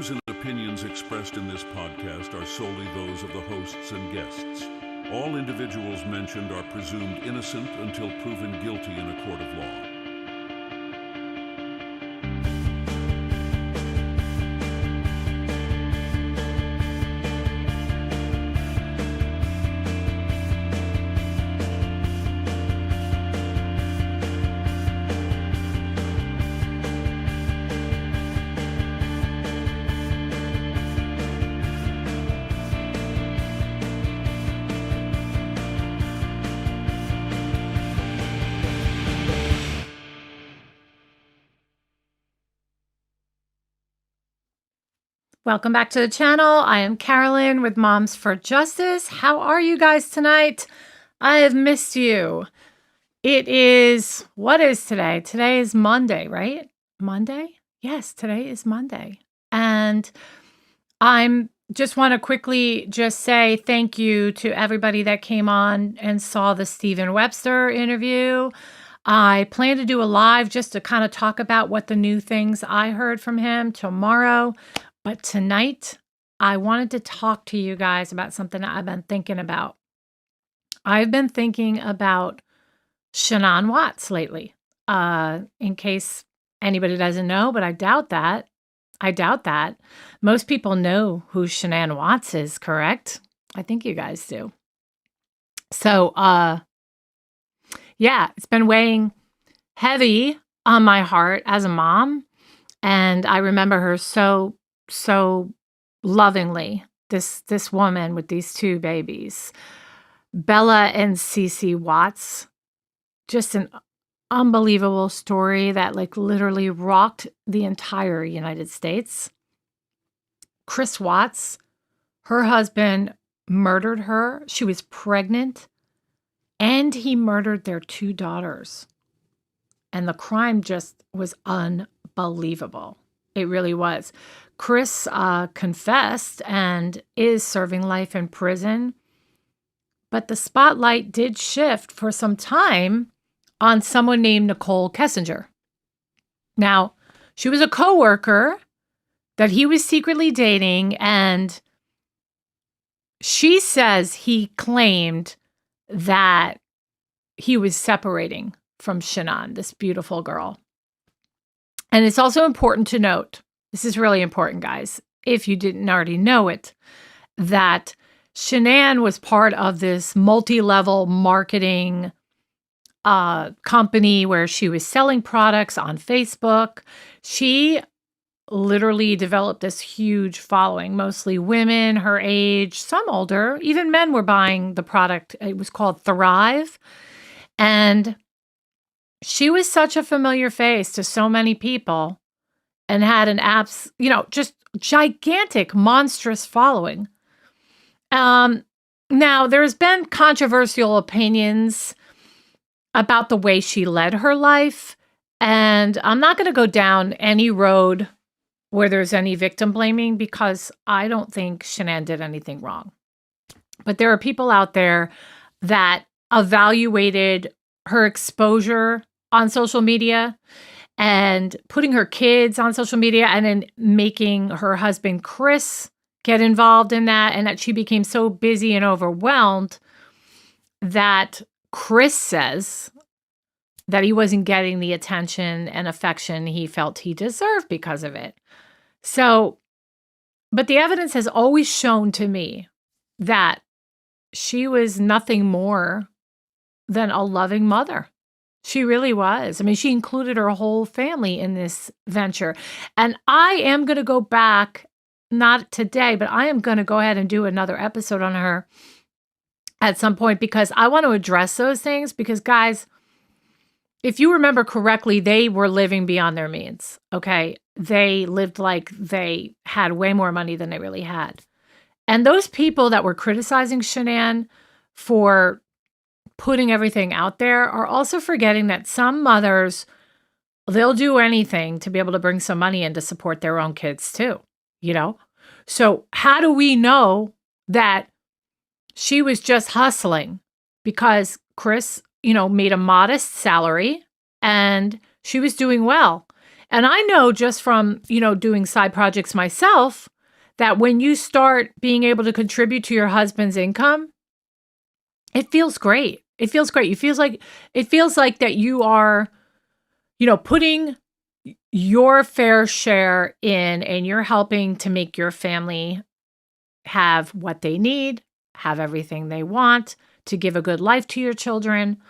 views and opinions expressed in this podcast are solely those of the hosts and guests. All individuals mentioned are presumed innocent until proven guilty in a court of law. Welcome back to the channel. I am Carolyn with Moms for Justice. How are you guys tonight? I have missed you. What is today? Today is Monday, right? Monday? Yes, today is Monday. And I'm just want to quickly just say thank you to everybody that came on and saw the Stephen Webster interview. I plan to do a live just to kind of talk about what the new things I heard from him tomorrow. But tonight, I wanted to talk to you guys about something I've been thinking about. I've been thinking about Shanann Watts lately. In case anybody doesn't know, but I doubt that. Most people know who Shanann Watts is, correct? I think you guys do. So, yeah, it's been weighing heavy on my heart as a mom. And I remember her so lovingly, this woman with these two babies, Bella and Cece Watts. Just an unbelievable story that like literally rocked the entire United States. Chris Watts, her husband, murdered her. She was pregnant, and he murdered their two daughters. And the crime just was unbelievable. It really was. Chris confessed and is serving life in prison, but the spotlight did shift for some time on someone named Nichol Kessinger. Now, she was a coworker that he was secretly dating, and she says he claimed that he was separating from Shanann, this beautiful girl. And it's also important to note, this is really important, guys, if you didn't already know it, that Shanann was part of this multi-level marketing company where she was selling products on Facebook. She literally developed this huge following, mostly women her age, some older, even men were buying the product. It was called Thrive. And she was such a familiar face to so many people and had an just gigantic, monstrous following. Now, there's been controversial opinions about the way she led her life, and I'm not going to go down any road where there's any victim blaming because I don't think Shanann did anything wrong. But there are people out there that evaluated her exposure on social media and putting her kids on social media and then making her husband, Chris, get involved in that, and that she became so busy and overwhelmed that Chris says that he wasn't getting the attention and affection he felt he deserved because of it. So, but the evidence has always shown to me that she was nothing more than a loving mother. She really was. I mean, she included her whole family in this venture. And I am going to go back, not today, but I am going to go ahead and do another episode on her at some point because I want to address those things because, guys, if you remember correctly, they were living beyond their means, okay? They lived like they had way more money than they really had. And those people that were criticizing Shanann for putting everything out there are also forgetting that some mothers, they'll do anything to be able to bring some money in to support their own kids too, you know? So how do we know that she was just hustling? Because Chris, made a modest salary and she was doing well. And I know just from, doing side projects myself, that when you start being able to contribute to your husband's income, it feels great. It feels great. It feels like that you are, putting your fair share in, and you're helping to make your family have what they need, have everything they want, to give a good life to your children.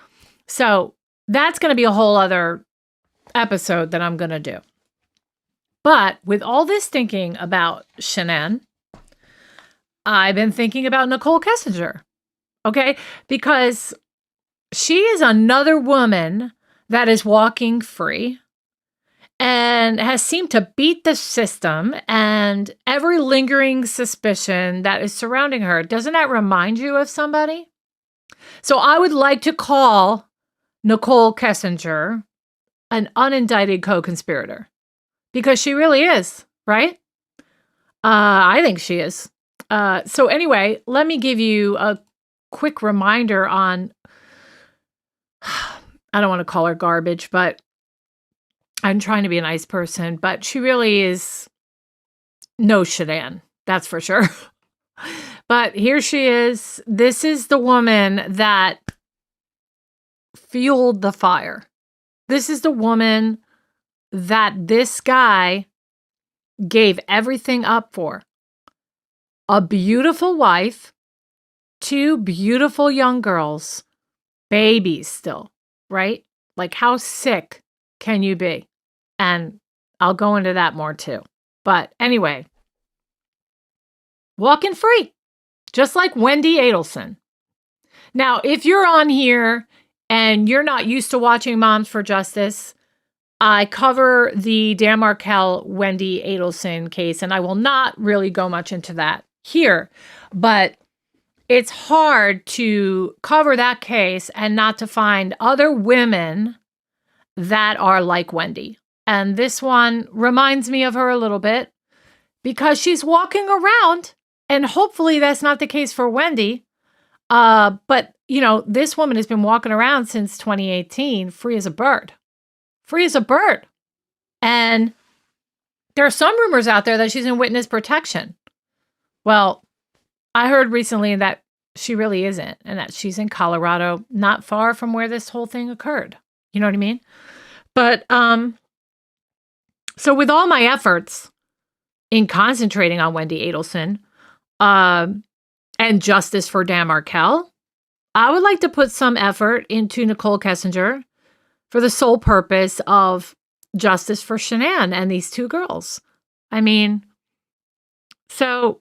So that's going to be a whole other episode that I'm going to do. But with all this thinking about Shanann, I've been thinking about Nichol Kessinger, okay? Because she is another woman that is walking free and has seemed to beat the system and every lingering suspicion that is surrounding her. Doesn't that remind you of somebody? So I would like to call Nichol Kessinger an unindicted co-conspirator, because she really is, right? I think she is. So anyway, let me give you a quick reminder on, I don't want to call her garbage, but I'm trying to be a nice person, but she really is no Shanann, that's for sure. But here she is. This is the woman that fueled the fire. This is the woman that this guy gave everything up for. A beautiful wife, 2 beautiful young girls, babies still, right? Like, how sick can you be? And I'll go into that more too. But anyway, walking free, just like Wendy Adelson. Now, if you're on here and you're not used to watching Moms for Justice, I cover the Dan Markel Wendy Adelson case, and I will not really go much into that here. But it's hard to cover that case and not to find other women that are like Wendy. And this one reminds me of her a little bit because she's walking around, and hopefully that's not the case for Wendy. But, this woman has been walking around since 2018, free as a bird. Free as a bird. And there are some rumors out there that she's in witness protection. Well, I heard recently that she really isn't, and that she's in Colorado, not far from where this whole thing occurred. You know what I mean? But, so with all my efforts in concentrating on Wendy Adelson, and justice for Dan Markel, I would like to put some effort into Nichol Kessinger for the sole purpose of justice for Shanann and these 2 girls. I mean, so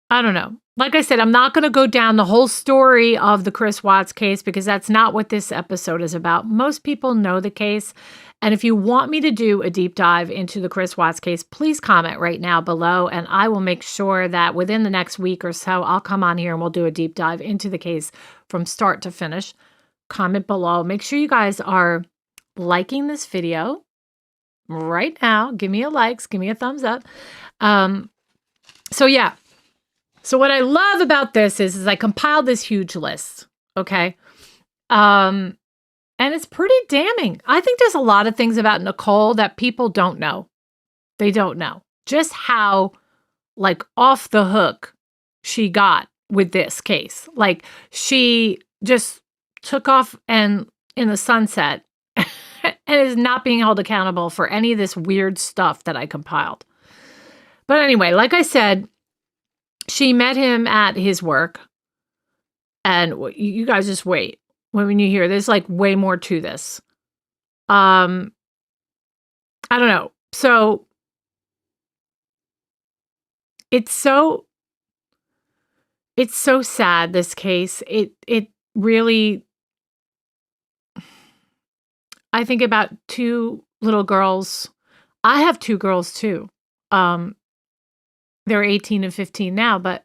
I don't know. Like I said, I'm not going to go down the whole story of the Chris Watts case because that's not what this episode is about. Most people know the case. And if you want me to do a deep dive into the Chris Watts case, please comment right now below. And I will make sure that within the next week or so, I'll come on here and we'll do a deep dive into the case from start to finish. Comment below. Make sure you guys are liking this video right now. Give me a likes. Give me a thumbs up. So yeah. So what I love about this is I compiled this huge list, okay? And it's pretty damning. I think there's a lot of things about Nichol that people don't know. They don't know just how, off the hook she got with this case. She just took off and in the sunset and is not being held accountable for any of this weird stuff that I compiled. But anyway, like I said, she met him at his work, and you guys just wait. When you hear, there's way more to this. I don't know. So it's so sad, this case. It really, I think about 2 little girls. I have 2 girls too. They're 18 and 15 now, but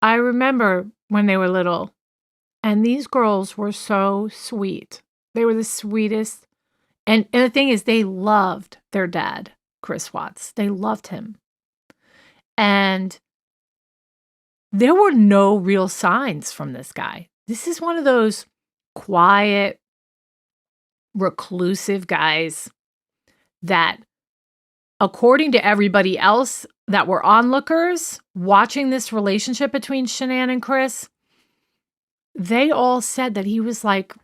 I remember when they were little, and these girls were so sweet. They were the sweetest. And the thing is, they loved their dad, Chris Watts. They loved him. And there were no real signs from this guy. This is one of those quiet, reclusive guys that according to everybody else that were onlookers watching this relationship between Shanann and Chris, they all said that he was like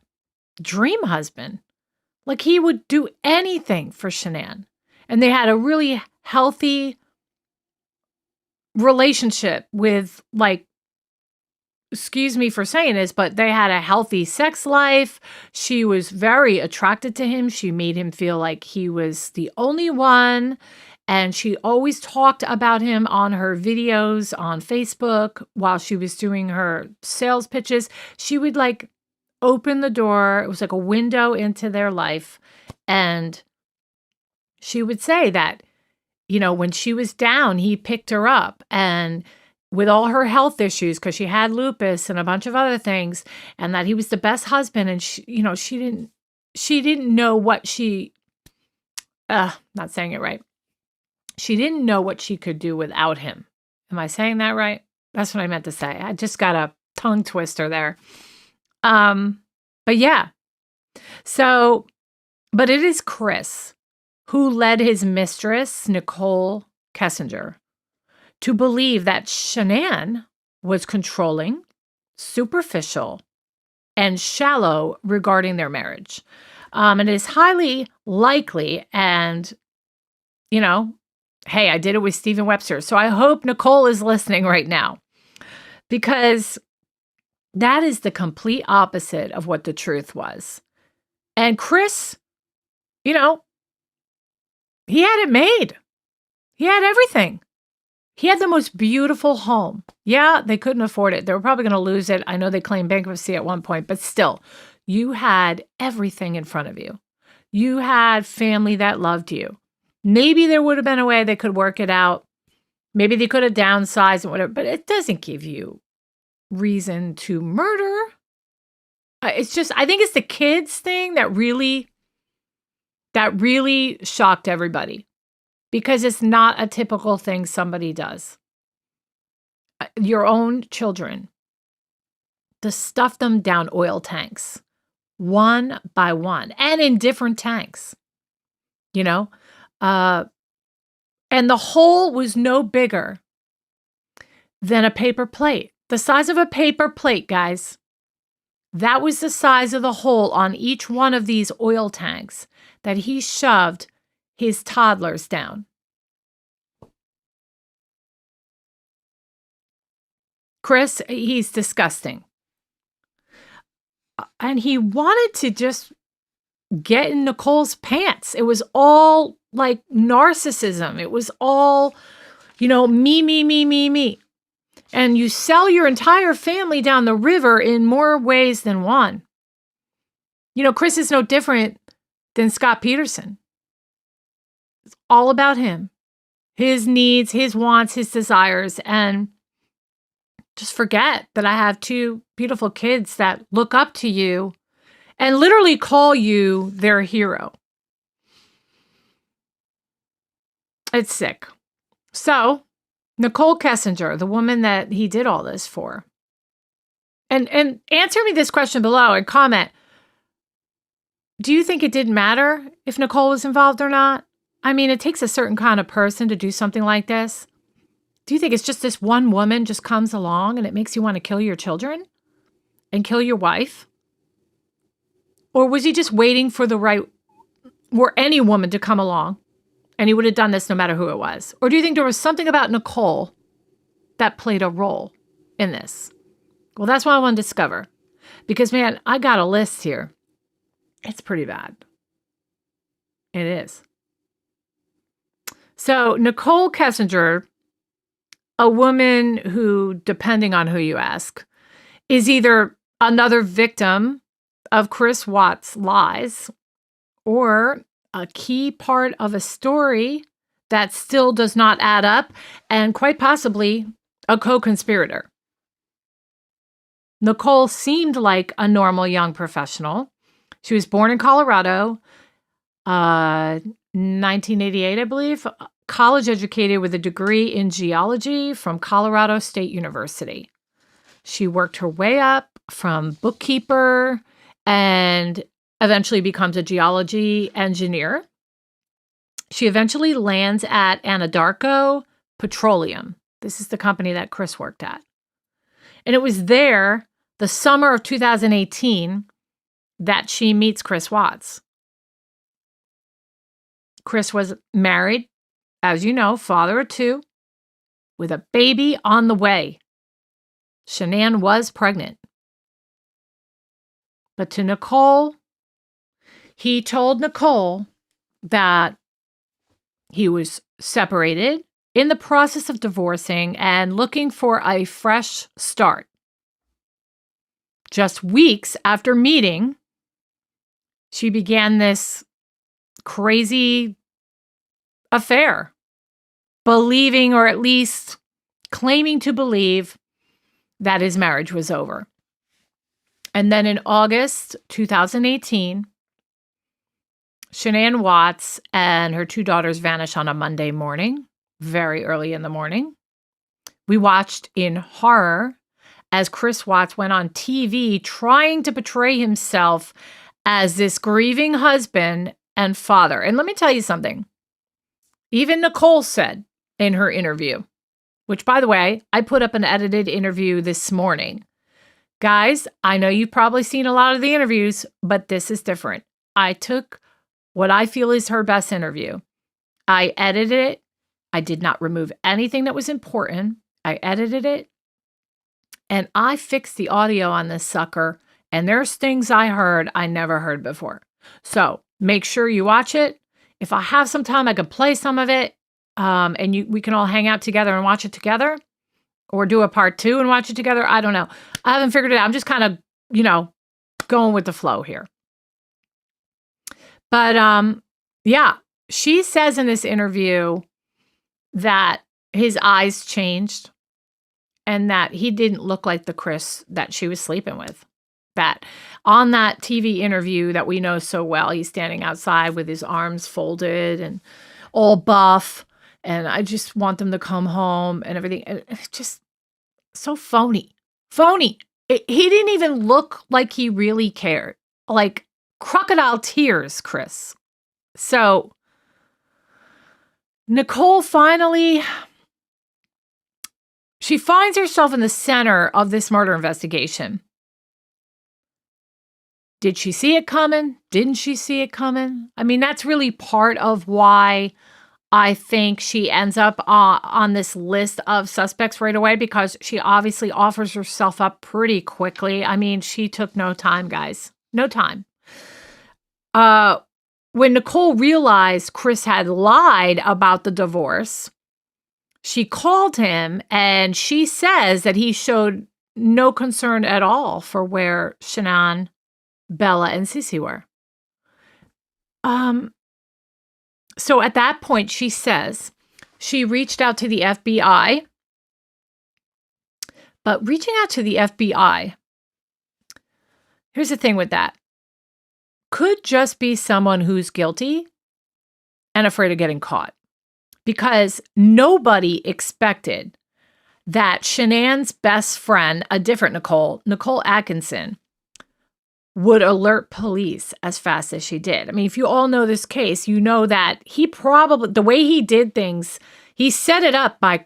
dream husband. Like he would do anything for Shanann. And they had a really healthy relationship with, like, excuse me for saying this, but they had a healthy sex life. She was very attracted to him. She made him feel like he was the only one. And she always talked about him on her videos on Facebook while she was doing her sales pitches. She would like open the door. It was like a window into their life. And she would say that, you know, when she was down, he picked her up, and with all her health issues, because she had lupus and a bunch of other things, and that he was the best husband. And she, you know, she didn't know what she, not saying it right. She didn't know what she could do without him. Am I saying that right? That's what I meant to say. I just got a tongue twister there. But yeah. So, but it is Chris who led his mistress, Nichol Kessinger, to believe that Shanann was controlling, superficial, and shallow regarding their marriage. And it is highly likely, and, you know, hey, I did it with Stephen Webster. So I hope Nichol is listening right now, because that is the complete opposite of what the truth was. And Chris, you know, he had it made. He had everything. He had the most beautiful home. Yeah, they couldn't afford it. They were probably going to lose it. I know they claimed bankruptcy at one point, but still, you had everything in front of you. You had family that loved you. Maybe there would have been a way they could work it out. Maybe they could have downsized and whatever, but it doesn't give you reason to murder. It's just, I think it's the kids thing that really shocked everybody, because it's not a typical thing somebody does. Your own children, to stuff them down oil tanks, one by one, and in different tanks, you know? And the hole was no bigger than a paper plate. The size of a paper plate, guys. That was the size of the hole on each one of these oil tanks that he shoved his toddlers down. Chris, he's disgusting. And he wanted to just get in Nichole's pants. It was all like narcissism. It was all, you know, me. And you sell your entire family down the river in more ways than one. You know, Chris is no different than Scott Peterson. It's all about him, his needs, his wants, his desires. And just forget that I have two beautiful kids that look up to you and literally call you their hero. It's sick. So, Nichol Kessinger, the woman that he did all this for, and answer me this question below and comment. Do you think it didn't matter if Nichol was involved or not? I mean, it takes a certain kind of person to do something like this. Do you think it's just this one woman just comes along and it makes you want to kill your children and kill your wife? Or was he just waiting for any woman to come along, and he would have done this no matter who it was? Or do you think there was something about Nichol that played a role in this? Well, that's what I want to discover. Because, man, I got a list here. It's pretty bad. It is. So, Nichol Kessinger, a woman who, depending on who you ask, is either another victim of Chris Watts' lies or a key part of a story that still does not add up, and quite possibly a co-conspirator. Nichol seemed like a normal young professional. She was born in Colorado, 1988, I believe, college educated with a degree in geology from Colorado State University. She worked her way up from bookkeeper and eventually becomes a geology engineer. She eventually lands at Anadarko Petroleum. This is the company that Chris worked at. And it was there, the summer of 2018, that she meets Chris Watts. Chris was married, as you know, father of two, with a baby on the way. Shanann was pregnant. But to Nichol, he told Nichol that he was separated, in the process of divorcing, and looking for a fresh start. Just weeks after meeting, she began this crazy affair, believing, or at least claiming to believe, that his marriage was over. And then in August 2018, Shanann Watts and her two daughters vanish on a Monday morning, very early in the morning. We watched in horror as Chris Watts went on TV trying to portray himself as this grieving husband and father. And let me tell you something. Even Nichol said in her interview, which, by the way, I put up an edited interview this morning. Guys, I know you've probably seen a lot of the interviews, but this is different. I took what I feel is her best interview. I edited it. I did not remove anything that was important. I edited it. And I fixed the audio on this sucker. And there's things I heard I never heard before. So make sure you watch it. If I have some time, I could play some of it. And we can all hang out together and watch it together. Or do a part 2 and watch it together. I don't know. I haven't figured it out. I'm just kind of, going with the flow here. But yeah, she says in this interview that his eyes changed and that he didn't look like the Chris that she was sleeping with. That on that TV interview that we know so well, he's standing outside with his arms folded and all buff. And I just want them to come home and everything. It's just so phony. Phony. He didn't even look like he really cared. Like crocodile tears, Chris. So Nichol finally, she finds herself in the center of this murder investigation. Did she see it coming? Didn't she see it coming? I mean, that's really part of why I think she ends up on this list of suspects right away, because she obviously offers herself up pretty quickly. I mean, she took no time, guys. No time. When Nichol realized Chris had lied about the divorce, she called him and she says that he showed no concern at all for where Shanann, Bella, and Sissy were. So at that point, she says she reached out to the FBI. But reaching out to the FBI, here's the thing with that. Could just be someone who's guilty and afraid of getting caught. Because nobody expected that Shanann's best friend, a different Nichol Atkinson, would alert police as fast as she did. I mean, if you all know this case, you know that he probably, the way he did things, he set it up by,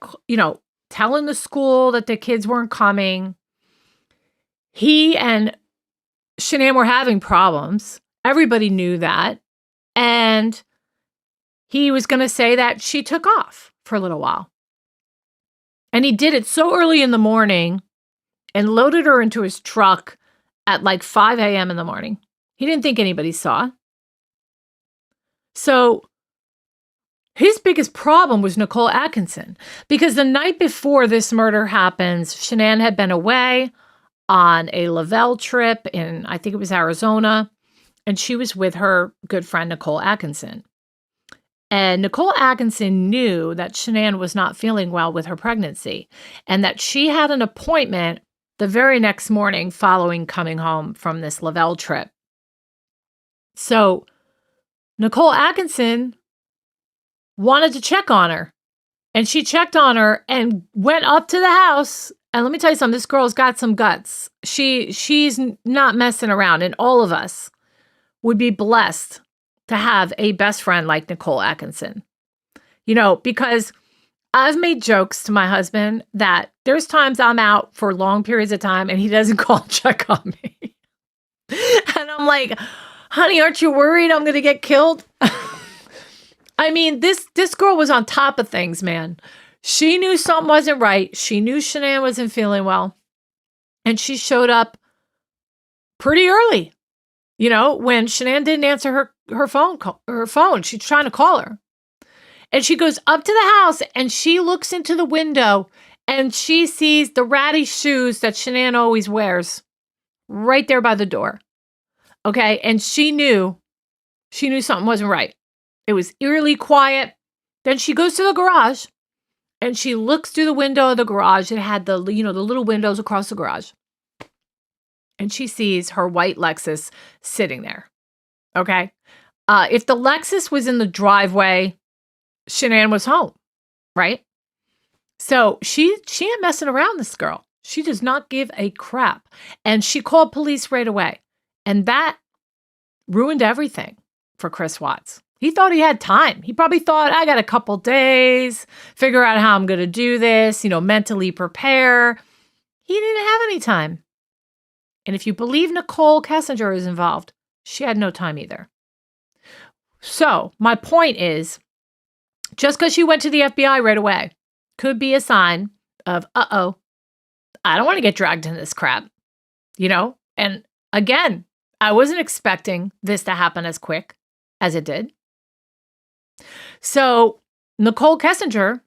telling the school that the kids weren't coming. He and Shanann were having problems. Everybody knew that. And he was going to say that she took off for a little while. And he did it so early in the morning and loaded her into his truck at like 5 a.m. in the morning. He didn't think anybody saw. So his biggest problem was Nichol Atkinson, because the night before this murder happens, Shanann had been away on a Lavelle trip in, I think it was Arizona, and she was with her good friend Nichol Atkinson. And Nichol Atkinson knew that Shanann was not feeling well with her pregnancy and that she had an appointment the very next morning following coming home from this Lavelle trip. So Nichol Atkinson wanted to check on her, and she checked on her and went up to the house. And let me tell you something, this girl's got some guts. She's not messing around, and all of us would be blessed to have a best friend like Nichol Atkinson. Because I've made jokes to my husband that there's times I'm out for long periods of time and he doesn't call and check on me. And I'm like, honey, aren't you worried I'm going to get killed? I mean, this girl was on top of things, man. She knew something wasn't right. She knew Shanann wasn't feeling well. And she showed up pretty early, when Shanann didn't answer her phone. She's trying to call her. And she goes up to the house and she looks into the window and she sees the ratty shoes that Shanann always wears right there by the door. Okay. And she knew something wasn't right. It was eerily quiet. Then she goes to the garage and she looks through the window of the garage. It had the little windows across the garage. And she sees her white Lexus sitting there. Okay. If the Lexus was in the driveway, Shanann was home, right? So she ain't messing around, this girl. She does not give a crap. And she called police right away. And that ruined everything for Chris Watts. He thought he had time. He probably thought, I got a couple days, figure out how I'm going to do this, mentally prepare. He didn't have any time. And if you believe Nichol Kessinger is involved, she had no time either. So my point is, just because she went to the FBI right away could be a sign of, I don't want to get dragged into this crap, And again, I wasn't expecting this to happen as quick as it did. So Nichol Kessinger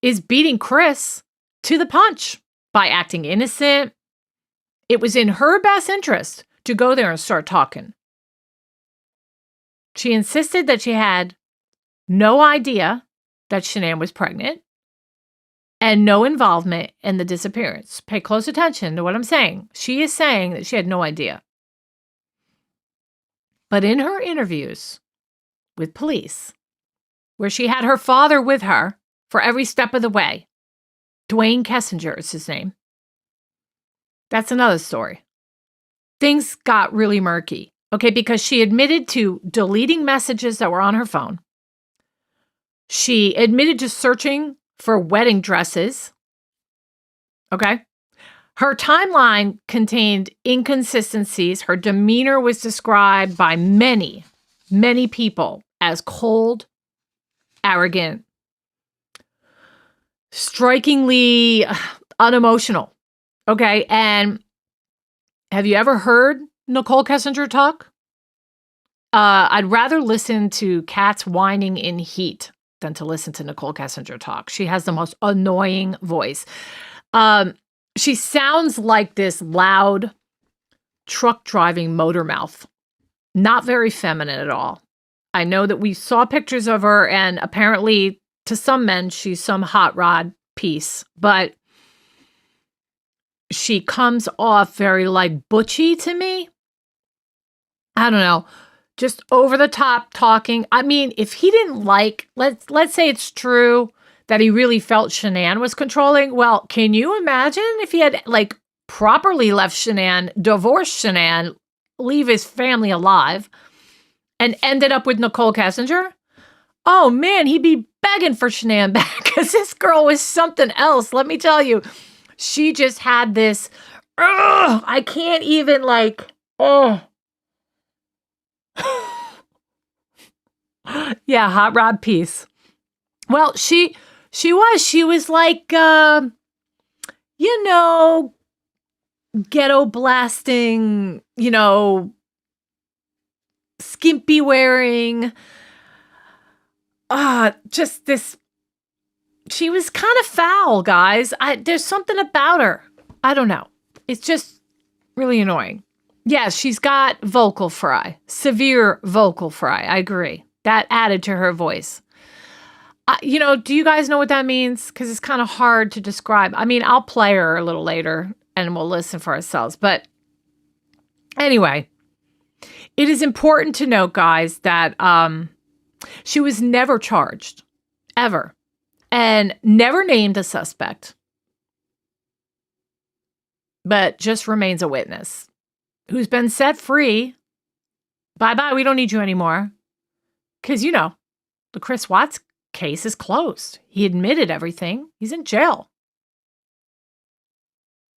is beating Chris to the punch by acting innocent. It was in her best interest to go there and start talking. She insisted that she had no idea that Shanann was pregnant and no involvement in the disappearance. Pay close attention to what I'm saying. She is saying that she had no idea. But in her interviews with police, where she had her father with her for every step of the way, Dwayne Kessinger is his name. That's another story. Things got really murky, okay, because she admitted to deleting messages that were on her phone. She admitted to searching for wedding dresses, okay? Her timeline contained inconsistencies. Her demeanor was described by many, many people as cold, arrogant, strikingly unemotional. Okay. And have you ever heard Nichol Kessinger talk? I'd rather listen to cats whining in heat than to listen to Nichol Kessinger talk. She has the most annoying voice. She sounds like this loud truck driving motor mouth. Not very feminine at all. I know that we saw pictures of her, and apparently to some men, she's some hot rod piece, but she comes off very like butchy to me. I don't know. Just over the top talking. I mean, if he didn't let's say it's true that he really felt Shanann was controlling. Well, can you imagine if he had properly left Shanann, divorced Shanann, leave his family alive, and ended up with Nichol Kessinger? Oh man, he'd be begging for Shanann back because this girl was something else. Let me tell you, she just had this, I can't even yeah, hot rod piece. Well, she was like, ghetto blasting, skimpy wearing, just this, she was kind of foul, guys. There's something about her. I don't know. It's just really annoying. Yes, she's got vocal fry, severe vocal fry. I agree. That added to her voice. Do you guys know what that means? Because it's kind of hard to describe. I mean, I'll play her a little later and we'll listen for ourselves. But anyway, it is important to note, guys, that she was never charged, ever, and never named a suspect, but just remains a witness who's been set free. Bye-bye, we don't need you anymore. Because, the Chris Watts case is closed. He admitted everything. He's in jail.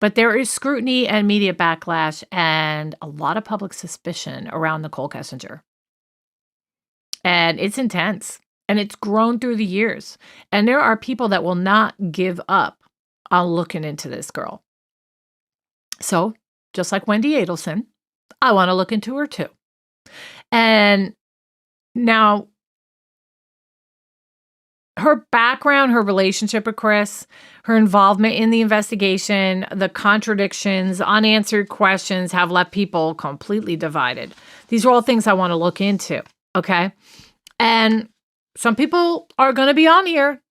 But there is scrutiny and media backlash and a lot of public suspicion around Nichol Kessinger. And it's intense. And it's grown through the years. And there are people that will not give up on looking into this girl. So, just like Wendy Adelson, I want to look into her too. And now, her background, her relationship with Chris, her involvement in the investigation, the contradictions, unanswered questions have left people completely divided. These are all things I want to look into, okay? And some people are going to be on here.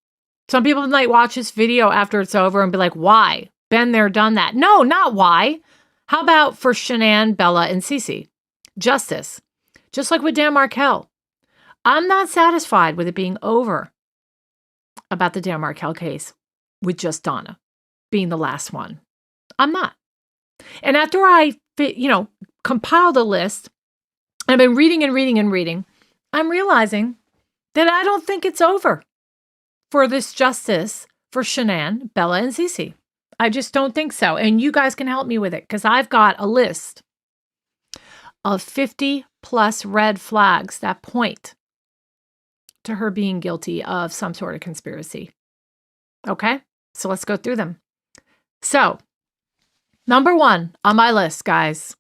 Some people might watch this video after it's over and be like, why? Been there, done that. No, not why. How about for Shanann, Bella, and Cece? Justice. Just like with Dan Markel. I'm not satisfied with it being over about the Dan Markel case with just Donna being the last one. I'm not. And after I, compiled a list, I've been reading and reading and reading, I'm realizing that I don't think it's over for this justice for Shanann, Bella, and Cece. I just don't think so. And you guys can help me with it because I've got a list of 50 plus red flags that point to her being guilty of some sort of conspiracy. Okay, so let's go through them. So, number 1 on my list, guys,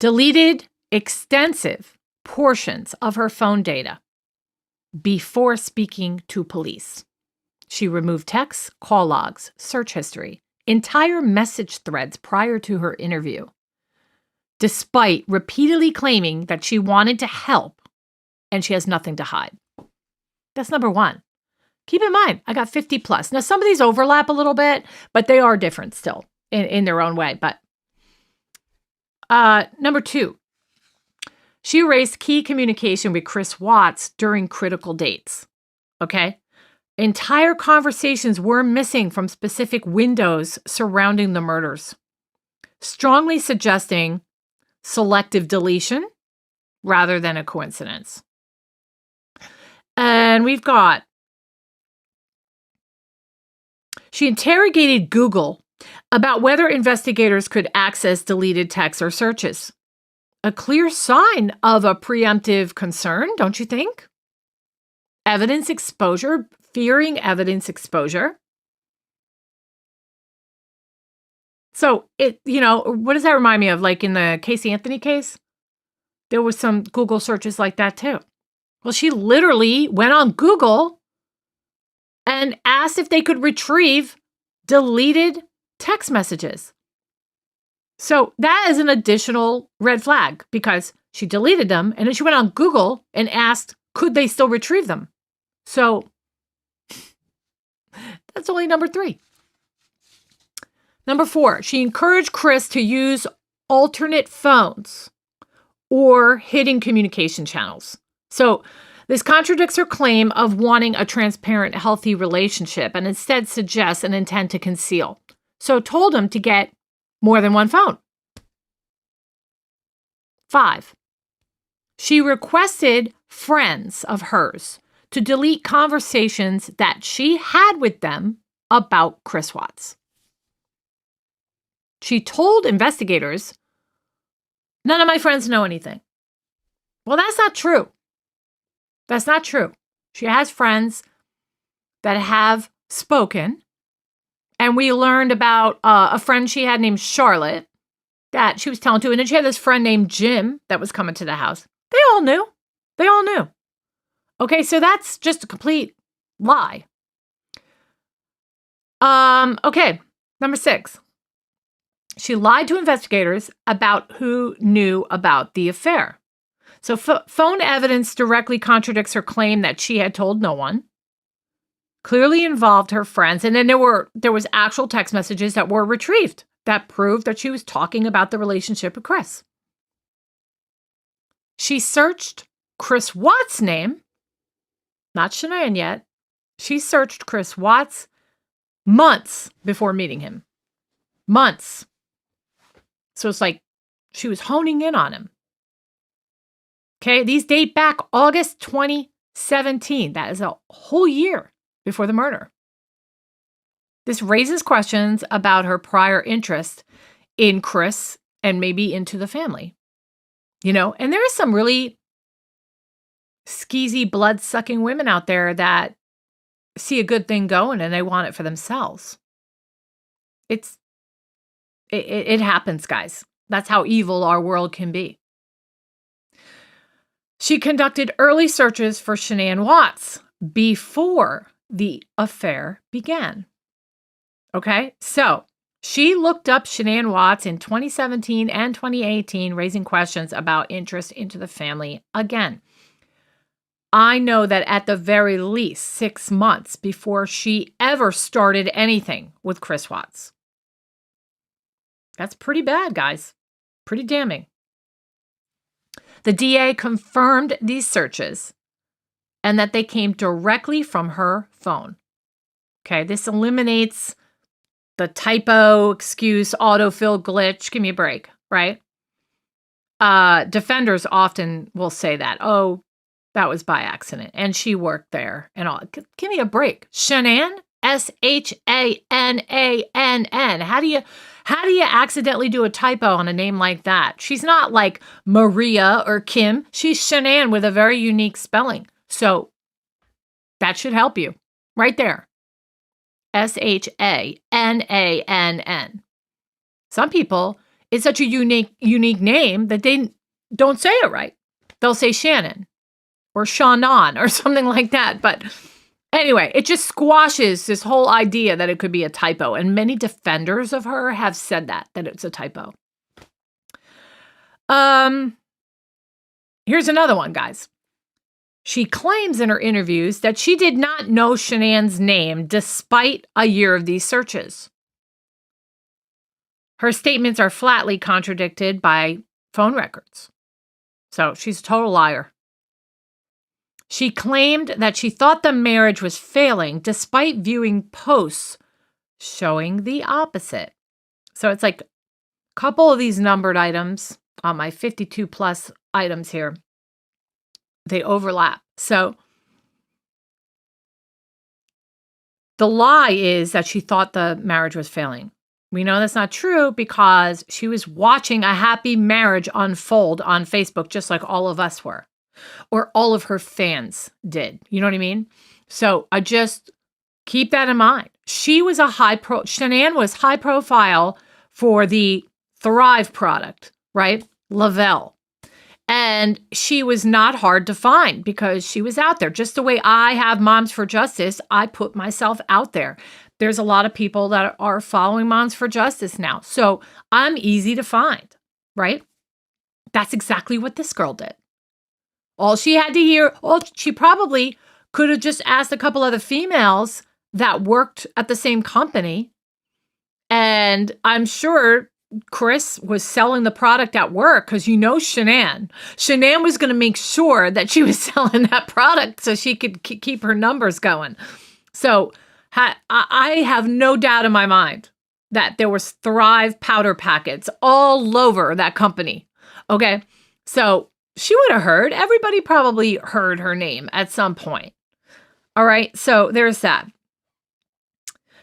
deleted extensive portions of her phone data before speaking to police. She removed texts, call logs, search history, entire message threads prior to her interview, despite repeatedly claiming that she wanted to help and she has nothing to hide. That's number 1. Keep in mind, I got 50 plus. Now, some of these overlap a little bit, but they are different still in their own way. But number 2, she erased key communication with Chris Watts during critical dates. Okay? Entire conversations were missing from specific windows surrounding the murders, strongly suggesting selective deletion rather than a coincidence. And we've got, she interrogated Google about whether investigators could access deleted texts or searches. A clear sign of a preemptive concern, don't you think? Evidence exposure, fearing evidence exposure. So what does that remind me of? Like in the Casey Anthony case, there was some Google searches like that too. Well, she literally went on Google and asked if they could retrieve deleted text messages. So that is an additional red flag because she deleted them and then she went on Google and asked, could they still retrieve them? So that's only number 3. Number 4, she encouraged Chris to use alternate phones or hidden communication channels. So this contradicts her claim of wanting a transparent, healthy relationship and instead suggests an intent to conceal. So told him to get more than one phone. 5, she requested friends of hers to delete conversations that she had with them about Chris Watts. She told investigators, none of my friends know anything. Well, that's not true. That's not true. She has friends that have spoken. And we learned about a friend she had named Charlotte that she was telling to. And then she had this friend named Jim that was coming to the house. They all knew. They all knew. Okay, so that's just a complete lie. Okay, number 6. She lied to investigators about who knew about the affair. So phone evidence directly contradicts her claim that she had told no one. Clearly involved her friends. And then there was actual text messages that were retrieved that proved that she was talking about the relationship with Chris. She searched Chris Watts' name, not Shanann yet. She searched Chris Watts months before meeting him. Months. So it's like she was honing in on him. Okay, these date back August 2017. That is a whole year before the murder. This raises questions about her prior interest in Chris and maybe into the family. And there is some really skeezy, blood-sucking women out there that see a good thing going and they want it for themselves. It happens, guys. That's how evil our world can be. She conducted early searches for Shanann Watts before the affair began. Okay, so she looked up Shanann Watts in 2017 and 2018, raising questions about interest into the family again. I know that at the very least 6 months before she ever started anything with Chris Watts. That's pretty bad, guys. Pretty damning. The DA confirmed these searches and that they came directly from her phone. Okay, this eliminates the typo, excuse, autofill glitch. Give me a break, right? Defenders often will say that, oh, that was by accident, and she worked there and all. Give me a break. Shanann, Shanann. How do you accidentally do a typo on a name like that? She's not like Maria or Kim. She's Shanann with a very unique spelling. So that should help you right there. Shanann. Some people, it's such a unique name that they don't say it right. They'll say Shannon or Shannon or something like that. But anyway, it just squashes this whole idea that it could be a typo. And many defenders of her have said that it's a typo. Here's another one, guys. She claims in her interviews that she did not know Shanann's name despite a year of these searches. Her statements are flatly contradicted by phone records. So she's a total liar. She claimed that she thought the marriage was failing despite viewing posts showing the opposite. So it's like a couple of these numbered items on my 52 plus items here. They overlap. So the lie is that she thought the marriage was failing. We know that's not true because she was watching a happy marriage unfold on Facebook, just like all of us were, or all of her fans did. You know what I mean? So I just keep that in mind. She was Shanann was high profile for the Thrive product, right? Lavelle. And she was not hard to find because she was out there. Just the way I have Moms for Justice, I put myself out there. There's a lot of people that are following Moms for Justice now. So I'm easy to find, right? That's exactly what this girl did. All she had to hear, she probably could have just asked a couple other females that worked at the same company. And I'm sure Chris was selling the product at work because Shanann. Shanann was going to make sure that she was selling that product so she could keep her numbers going. So I have no doubt in my mind that there was Thrive powder packets all over that company. Okay, so she would have heard. Everybody probably heard her name at some point. All right, so there's that.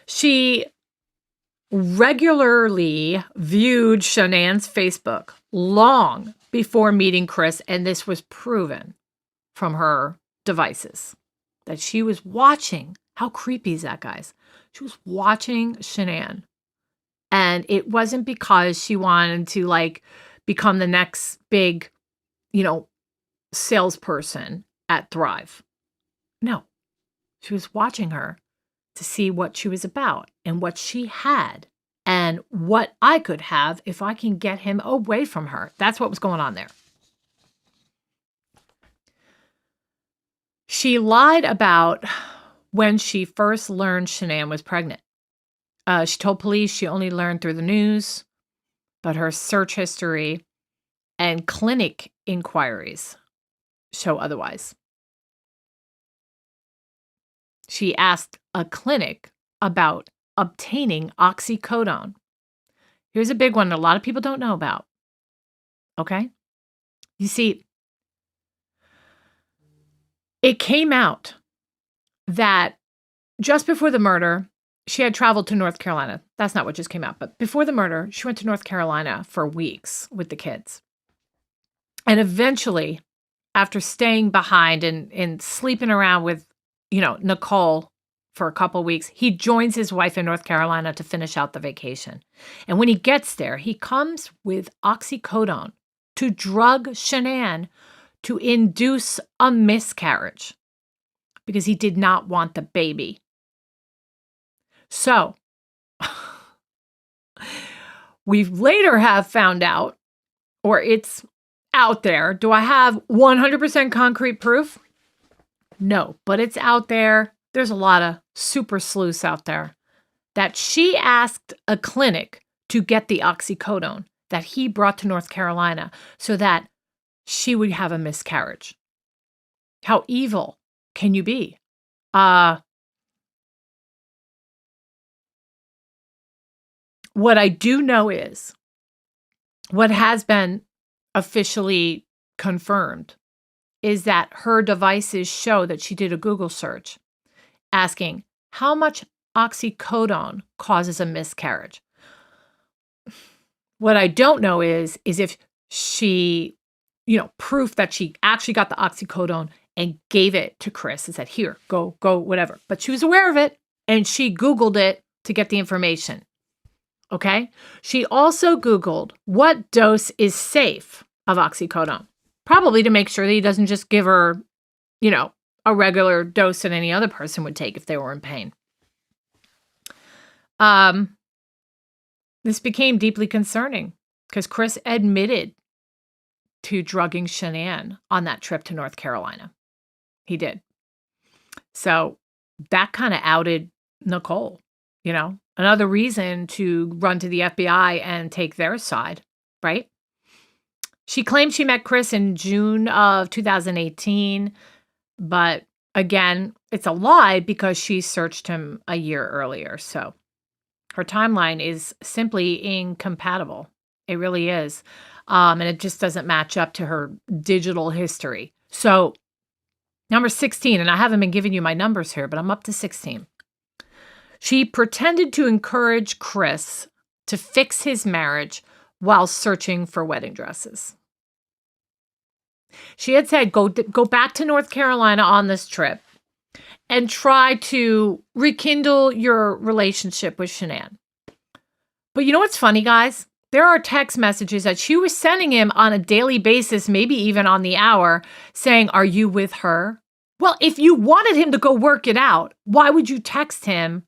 She regularly viewed Shanann's Facebook long before meeting Chris, and this was proven from her devices that she was watching. How creepy is that, guys? She was watching Shanann, and it wasn't because she wanted to become the next big, salesperson at Thrive. No, she was watching her to see what she was about and what she had and what I could have if I can get him away from her. That's what was going on there. She lied about when she first learned Shanann was pregnant. She told police she only learned through the news, but her search history and clinic inquiries show otherwise. She asked a clinic about obtaining oxycodone. Here's a big one that a lot of people don't know about. Okay? You see, It came out that just before the murder, she had traveled to North Carolina. That's not what just came out. But before the murder, she went to North Carolina for weeks with the kids. And eventually, after staying behind and sleeping around with, Nichol for a couple weeks, he joins his wife in North Carolina to finish out the vacation. And when he gets there, he comes with oxycodone to drug Shanann to induce a miscarriage because he did not want the baby. So, we later have found out, or it's out there. Do I have 100% concrete proof? No, but it's out there. There's a lot of super sleuths out there that she asked a clinic to get the oxycodone that he brought to North Carolina so that she would have a miscarriage. How evil can you be? What I do know is what has been officially confirmed is that her devices show that she did a Google search asking how much oxycodone causes a miscarriage. What I don't know is if she, proof that she actually got the oxycodone and gave it to Chris and said, here, go, whatever. But she was aware of it and she Googled it to get the information. Okay? She also Googled what dose is safe of oxycodone, probably to make sure that he doesn't just give her, a regular dose that any other person would take if they were in pain. This became deeply concerning because Chris admitted to drugging Shanann on that trip to North Carolina. He did. So that kind of outed Nichol, another reason to run to the FBI and take their side, right? She claimed she met Chris in June of 2018, but again, it's a lie because she searched him a year earlier. So her timeline is simply incompatible. It really is. And it just doesn't match up to her digital history. So number 16, and I haven't been giving you my numbers here, but I'm up to 16. She pretended to encourage Chris to fix his marriage while searching for wedding dresses. She had said, go back to North Carolina on this trip and try to rekindle your relationship with Shanann. But you know what's funny, guys? There are text messages that she was sending him on a daily basis, maybe even on the hour, saying, are you with her? Well, if you wanted him to go work it out, why would you text him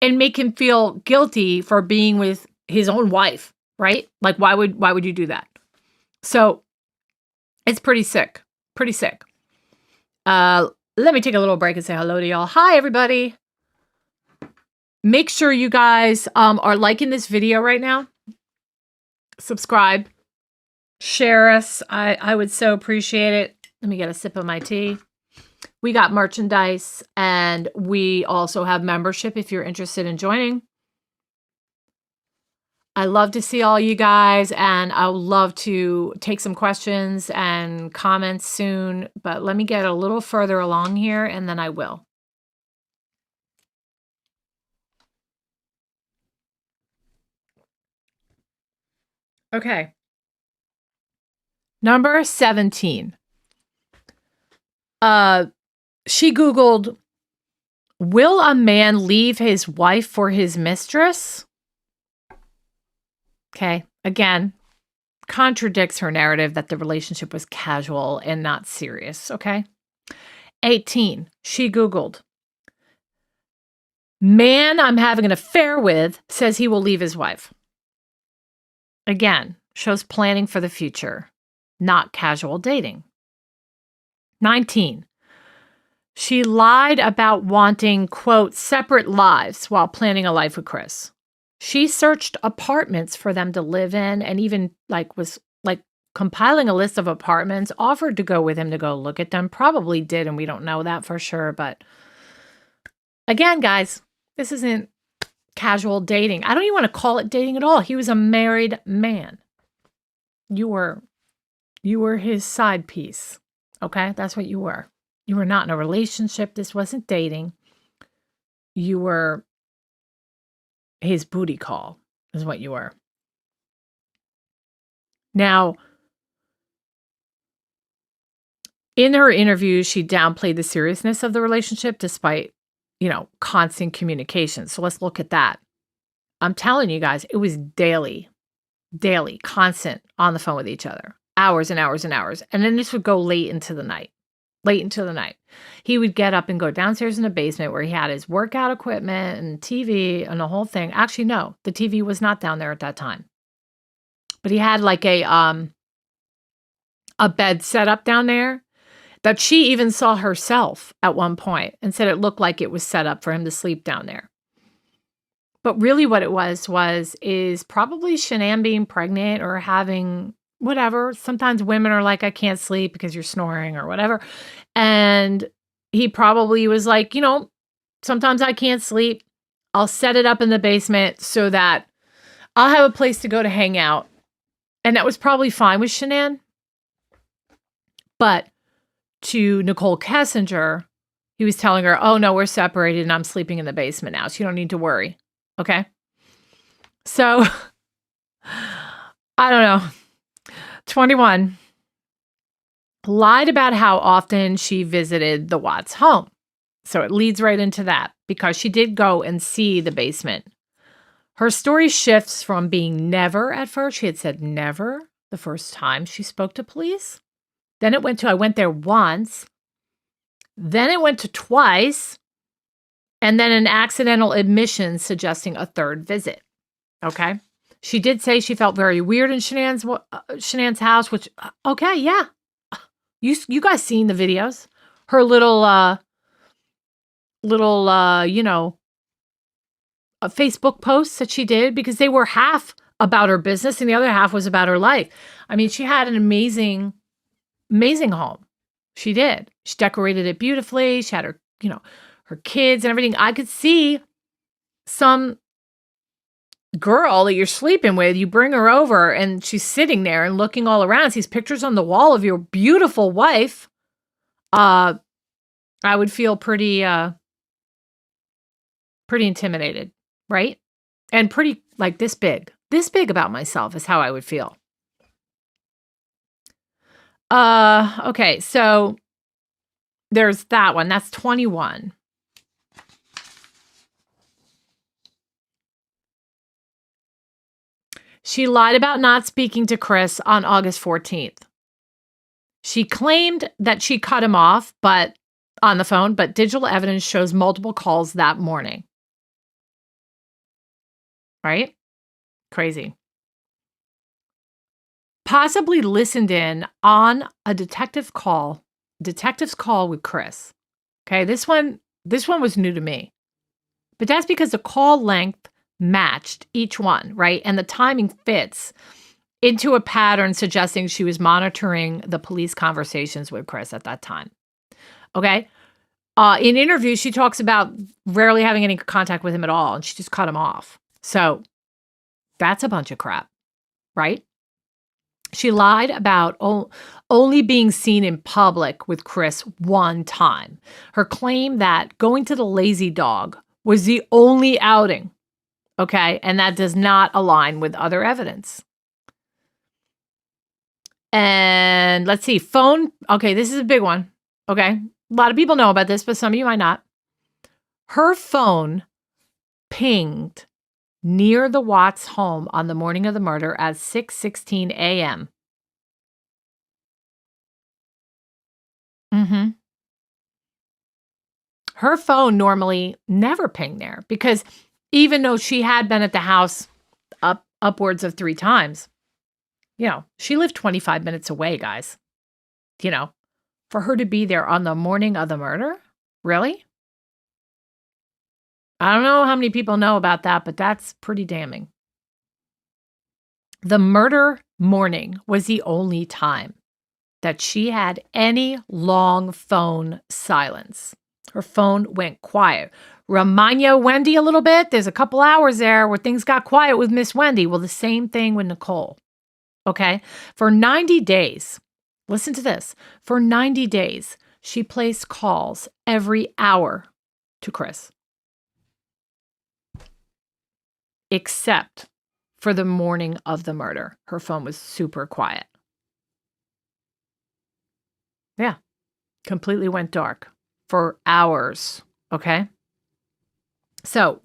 and make him feel guilty for being with his own wife, right? Like, why would you do that? So it's pretty sick. Pretty sick. Let me take a little break and say hello to y'all. Hi, everybody. Make sure you guys are liking this video right now. Subscribe. Share us. I would so appreciate it. Let me get a sip of my tea. We got merchandise and we also have membership if you're interested in joining. I love to see all you guys and I would love to take some questions and comments soon, but let me get a little further along here and then I will. Okay. Number 17. She Googled, will a man leave his wife for his mistress? Okay. Again, contradicts her narrative that the relationship was casual and not serious. Okay. 18. She Googled, man I'm having an affair with says he will leave his wife. Again, shows planning for the future, not casual dating. 19. She lied about wanting, quote, separate lives while planning a life with Chris. She searched apartments for them to live in and even was compiling a list of apartments, offered to go with him to go look at them, probably did, and we don't know that for sure. But again, guys, this isn't casual dating. I don't even want to call it dating at all. He was a married man. You were his side piece. Okay? That's what you were. You were not in a relationship. This wasn't dating. You were his booty call, is what you were. Now, in her interview, she downplayed the seriousness of the relationship despite, constant communication. So let's look at that. I'm telling you guys, it was daily, constant on the phone with each other, hours and hours and hours. And then this would go late into the night. He would get up and go downstairs in the basement where he had his workout equipment and TV and the whole thing. Actually, no, the TV was not down there at that time. But he had like a bed set up down there that she even saw herself at one point and said it looked like it was set up for him to sleep down there. But really what it is probably Shanann being pregnant or having whatever. Sometimes women are like, I can't sleep because you're snoring or whatever. And he probably was like, sometimes I can't sleep. I'll set it up in the basement so that I'll have a place to go to hang out. And that was probably fine with Shanann. But to Nichol Kessinger, he was telling her, oh, no, we're separated and I'm sleeping in the basement now. So you don't need to worry. Okay. So, I don't know. 21. Lied about how often she visited the Watts home. So it leads right into that because she did go and see the basement. Her story shifts from being never at first. She had said never the first time she spoke to police. Then it went to, I went there once. Then it went to twice. And then an accidental admission suggesting a third visit. Okay. She did say she felt very weird in Shanann's house, which, okay, yeah. You guys seen the videos? Her little Facebook posts that she did because they were half about her business and the other half was about her life. I mean, she had an amazing home. She did. She decorated it beautifully. She had her, her kids and everything. I could see some girl that you're sleeping with, you bring her over and she's sitting there and looking all around, sees pictures on the wall of your beautiful wife. I would feel pretty intimidated, right? And pretty like this big about myself is how I would feel. Okay, so there's that one. That's 21. She lied about not speaking to Chris on August 14th. She claimed that she cut him off, on the phone, but digital evidence shows multiple calls that morning. Right? Crazy. Possibly listened in on a detective's call with Chris. Okay, this one was new to me. But that's because the call length matched each one, right? And the timing fits into a pattern suggesting she was monitoring the police conversations with Chris at that time. Okay? In interviews, she talks about rarely having any contact with him at all, and she just cut him off. So that's a bunch of crap, right? She lied about only being seen in public with Chris one time. Her claim that going to the Lazy Dog was the only outing, okay? And that does not align with other evidence. And let's see, phone. Okay, this is a big one, okay? A lot of people know about this, but some of you might not. Her phone pinged near the Watts home on the morning of the murder at 6:16 a.m. Her phone normally never pinged there because even though she had been at the house upwards of 3 times, she lived 25 minutes away, guys. For her to be there on the morning of the murder? Really? I don't know how many people know about that, but that's pretty damning. The murder morning was the only time that she had any long phone silence. Her phone went quiet. Remind you of Wendy a little bit? There's a couple hours there where things got quiet with Miss Wendy. Well, the same thing with Nichol. Okay? For 90 days, listen to this. For 90 days, she placed calls every hour to Chris, except for the morning of the murder. Her phone was super quiet. Yeah, completely went dark for hours, okay? So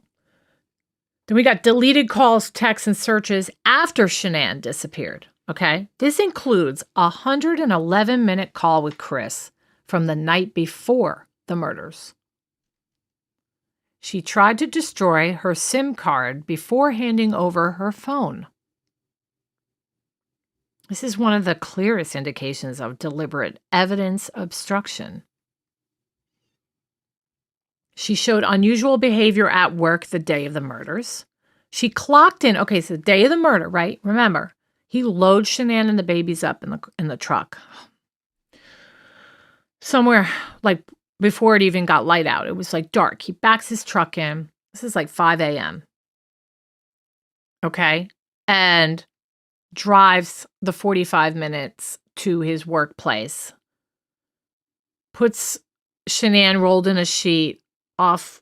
then we got deleted calls, texts, and searches after Shanann disappeared, okay? This includes a 111-minute call with Chris from the night before the murders. She tried to destroy her SIM card before handing over her phone. This is one of the clearest indications of deliberate evidence obstruction. She showed unusual behavior at work the day of the murders. She clocked in. Okay, so the day of the murder, right? Remember, he loads Shanann and the babies up in the truck. Somewhere like before it even got light out. It was like dark. He backs his truck in. This is like 5 a.m. Okay? And drives the 45 minutes to his workplace. Puts Shanann rolled in a sheet off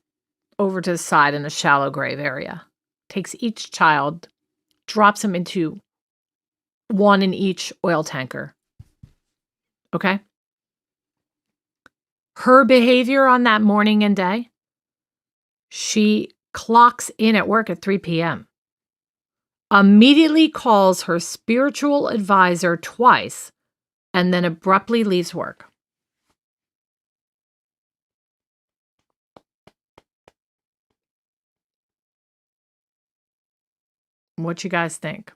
over to the side in a shallow grave area. Takes each child, drops them into one in each oil tanker. Okay? Her behavior on that morning and day, she clocks in at work at 3 p.m. Immediately calls her spiritual advisor twice and then abruptly leaves work. What you guys think?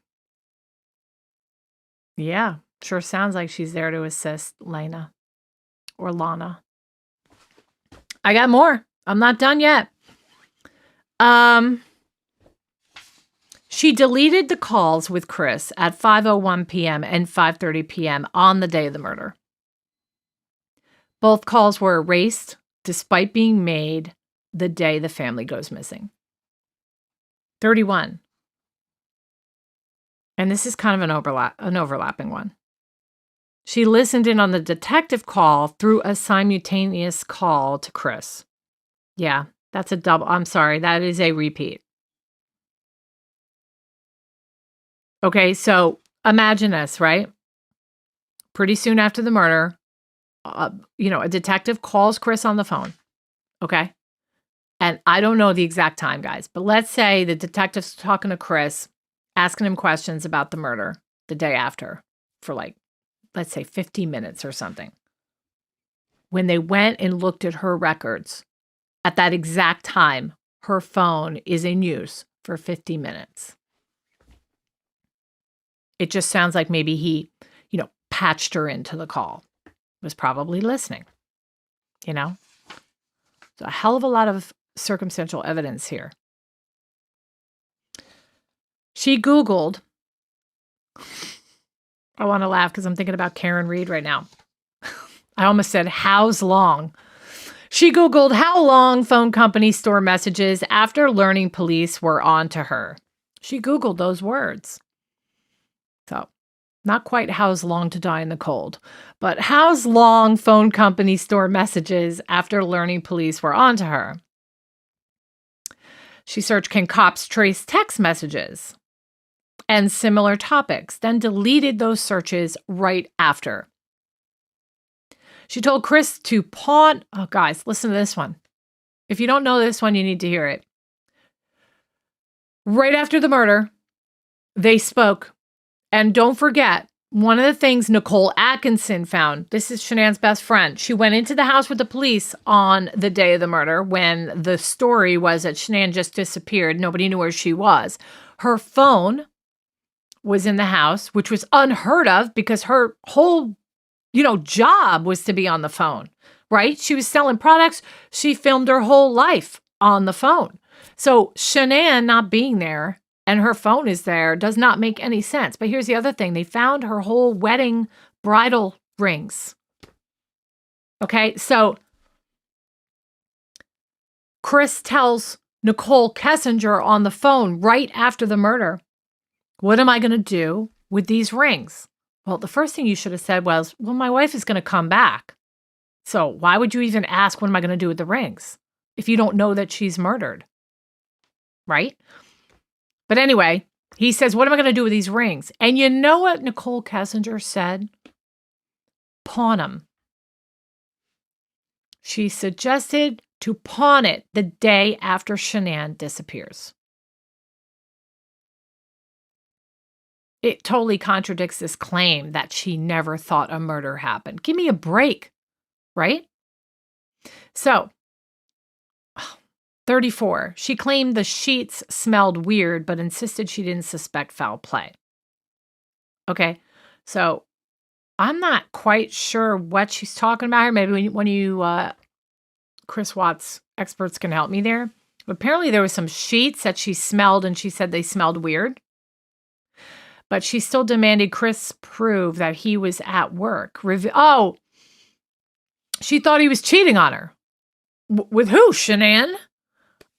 Yeah, sure sounds like she's there to assist Lena or Lana. I got more. I'm not done yet. She deleted the calls with Chris at 5:01 p.m. and 5:30 p.m. on the day of the murder. Both calls were erased despite being made the day the family goes missing. 31. And this is kind of an overlapping one. She listened in on the detective call through a simultaneous call to Chris. Yeah, that's a double. I'm sorry, that is a repeat. Okay, so imagine this, right? Pretty soon after the murder, a detective calls Chris on the phone. Okay? And I don't know the exact time, guys, but let's say the detective's talking to Chris, asking him questions about the murder the day after for like, let's say 50 minutes or something. When they went and looked at her records, at that exact time, her phone is in use for 50 minutes. It just sounds like maybe he, patched her into the call. Was probably listening, So a hell of a lot of circumstantial evidence here. She Googled, I want to laugh because I'm thinking about Karen Reed right now. I almost said, how's long? She Googled how long phone companies store messages after learning police were on to her. She Googled those words. So, not quite how's long to die in the cold, but how's long phone companies store messages after learning police were on to her. She searched, can cops trace text messages? And similar topics, then deleted those searches right after. She told Chris to pawn. Oh, guys, listen to this one. If you don't know this one, you need to hear it. Right after the murder, they spoke. And don't forget, one of the things Nicole Atkinson found, this is Shanann's best friend. She went into the house with the police on the day of the murder when the story was that Shanann just disappeared. Nobody knew where she was. Her phone was in the house, which was unheard of because her whole, job was to be on the phone, right? She was selling products. She filmed her whole life on the phone. So Shanann not being there and her phone is there does not make any sense. But here's the other thing. They found her whole wedding bridal rings. Okay, so Chris tells Nicole Kessinger on the phone right after the murder, what am I going to do with these rings? Well, the first thing you should have said was, well, my wife is going to come back. So why would you even ask, what am I going to do with the rings, if you don't know that she's murdered? Right? But anyway, he says, what am I going to do with these rings? And you know what Nichol Kessinger said? Pawn them. She suggested to pawn it the day after Shanann disappears. It totally contradicts this claim that she never thought a murder happened. Give me a break, right? So, 34. She claimed the sheets smelled weird, but insisted she didn't suspect foul play. Okay, so I'm not quite sure what she's talking about here. Maybe one of you Chris Watts experts can help me there. But apparently there was some sheets that she smelled, and she said they smelled weird. But she still demanded Chris prove that he was at work. She thought he was cheating on her. With who? Shanann?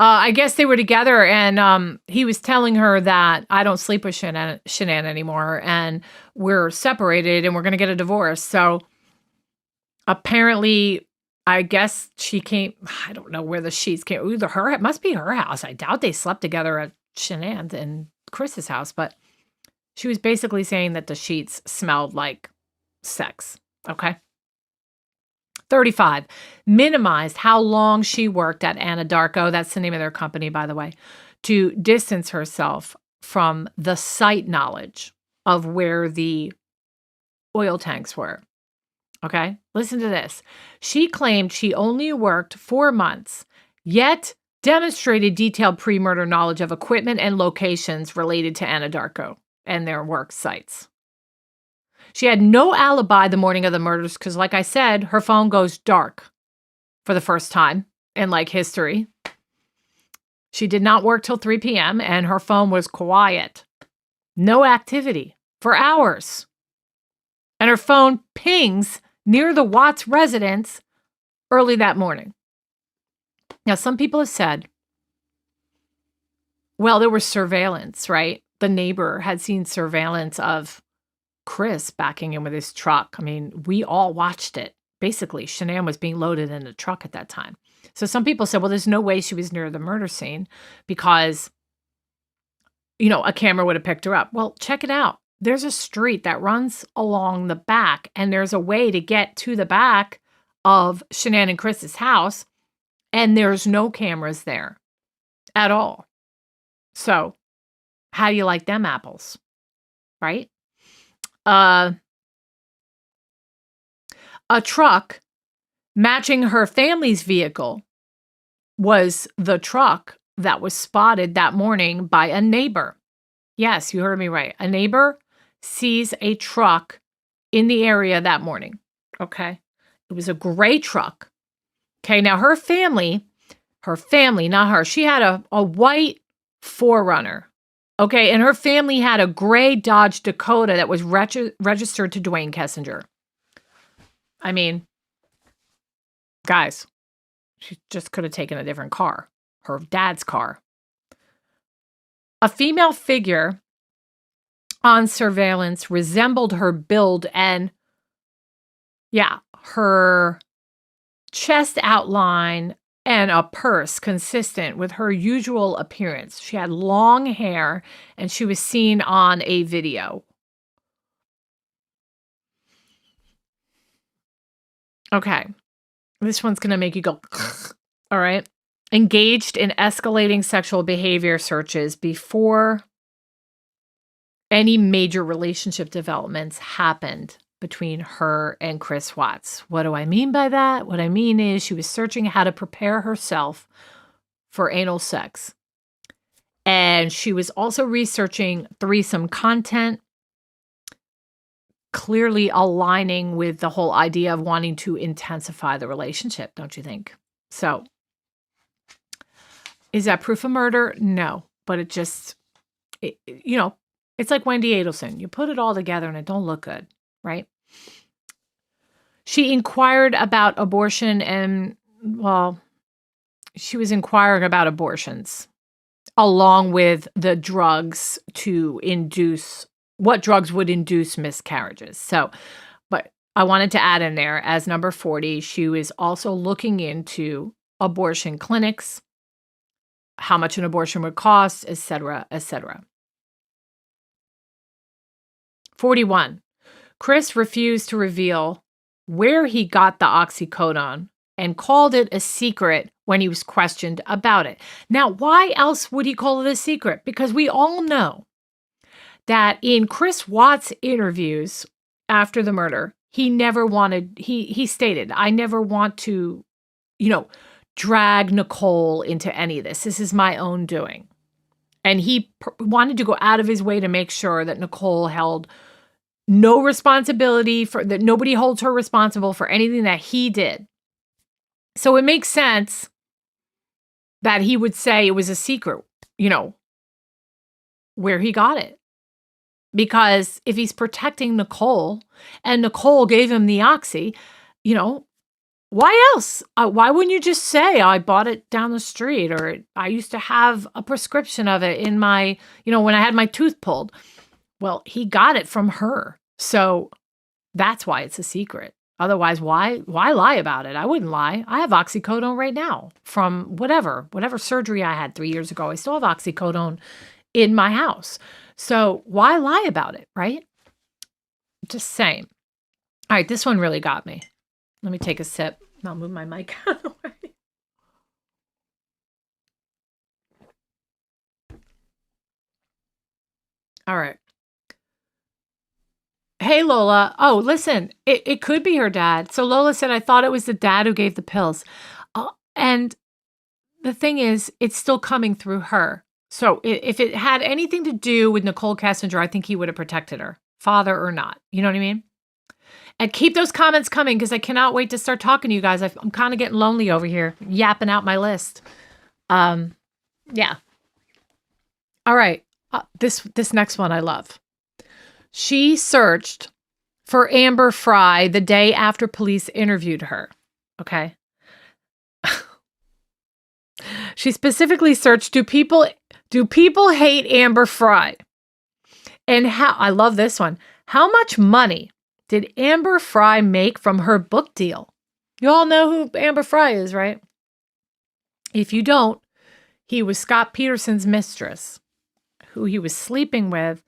I guess they were together, and he was telling her that I don't sleep with Shanann anymore, and we're separated, and we're going to get a divorce. So apparently, I guess she came. I don't know where the sheets came. Either it must be her house. I doubt they slept together at Shanann and Chris's house, but she was basically saying that the sheets smelled like sex. Okay. 35, minimized how long she worked at Anadarko, that's the name of their company, by the way, to distance herself from the site knowledge of where the oil tanks were. Okay, listen to this. She claimed she only worked 4 months, yet demonstrated detailed pre-murder knowledge of equipment and locations related to Anadarko and their work sites. She had no alibi the morning of the murders because, like I said, her phone goes dark for the first time in, history. She did not work till 3 p.m., and her phone was quiet. No activity for hours. And her phone pings near the Watts residence early that morning. Now, some people have said, well, there was surveillance, right? The neighbor had seen surveillance of Chris backing in with his truck. I mean, we all watched it. Basically, Shanann was being loaded in the truck at that time. So some people said, well, there's no way she was near the murder scene because, a camera would have picked her up. Well, check it out. There's a street that runs along the back, and there's a way to get to the back of Shanann and Chris's house, and there's no cameras there at all. So how do you like them apples, right? A truck matching her family's vehicle was the truck that was spotted that morning by a neighbor. Yes, you heard me right. A neighbor sees a truck in the area that morning. Okay. It was a gray truck. Okay. Now her family, not her, she had a white 4Runner. Okay, and her family had a gray Dodge Dakota that was registered to Dwayne Kessinger. I mean, guys, she just could have taken a different car, her dad's car. A female figure on surveillance resembled her build and, her chest outline and a purse consistent with her usual appearance. She had long hair, and she was seen on a video. Okay. This one's going to make you go, all right. Engaged in escalating sexual behavior searches before any major relationship developments happened between her and Chris Watts. What do I mean by that? What I mean is she was searching how to prepare herself for anal sex. And she was also researching threesome content, clearly aligning with the whole idea of wanting to intensify the relationship, don't you think? So, is that proof of murder? No. But it's like Wendy Adelson. You put it all together and it don't look good, right? She inquired about abortion and, she was inquiring about abortions along with the drugs to induce, what drugs would induce miscarriages. So, but I wanted to add in there as number 40, she was also looking into abortion clinics, how much an abortion would cost, etc., etc. 41. Chris refused to reveal where he got the oxycodone and called it a secret when he was questioned about it. Now, why else would he call it a secret? Because we all know that in Chris Watts' interviews after the murder, he never wanted, he stated, I never want to, drag Nichol into any of this. This is my own doing. And he wanted to go out of his way to make sure that Nichol held no responsibility for that. Nobody holds her responsible for anything that he did. So it makes sense that he would say it was a secret, where he got it. Because if he's protecting Nichol and Nichol gave him the oxy, why else? Why wouldn't you just say, I bought it down the street, or I used to have a prescription of it in my, when I had my tooth pulled? Well, he got it from her. So that's why it's a secret. Otherwise, why lie about it? I wouldn't lie. I have oxycodone right now from whatever surgery I had 3 years ago. I still have oxycodone in my house. So why lie about it, right? Just saying. All right, this one really got me. Let me take a sip. I'll move my mic out of the way. All right. Hey, Lola. Oh, listen, it could be her dad. So Lola said, I thought it was the dad who gave the pills. And the thing is, it's still coming through her. So if it had anything to do with Nichol Kessinger, I think he would have protected her, father or not. You know what I mean? And keep those comments coming because I cannot wait to start talking to you guys. I'm kind of getting lonely over here, yapping out my list. Yeah. All right. This next one I love. She searched for Amber Fry the day after police interviewed her. Okay. She specifically searched, do people hate Amber Fry? And how, I love this one. How much money did Amber Fry make from her book deal? You all know who Amber Fry is, right? If you don't, he was Scott Peterson's mistress, who he was sleeping with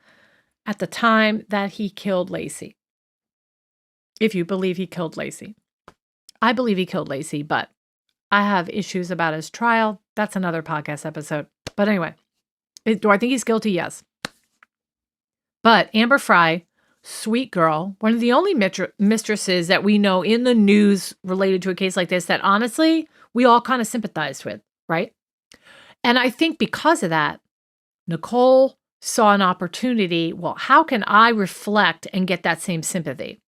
at the time that he killed Lacey. If you believe he killed Lacey. I believe he killed Lacey, but I have issues about his trial. That's another podcast episode. But anyway, do I think he's guilty? Yes. But Amber Fry, sweet girl, one of the only mistresses that we know in the news related to a case like this that honestly, we all kind of sympathized with, right? And I think because of that, Nichol saw an opportunity. Well, how can I reflect and get that same sympathy?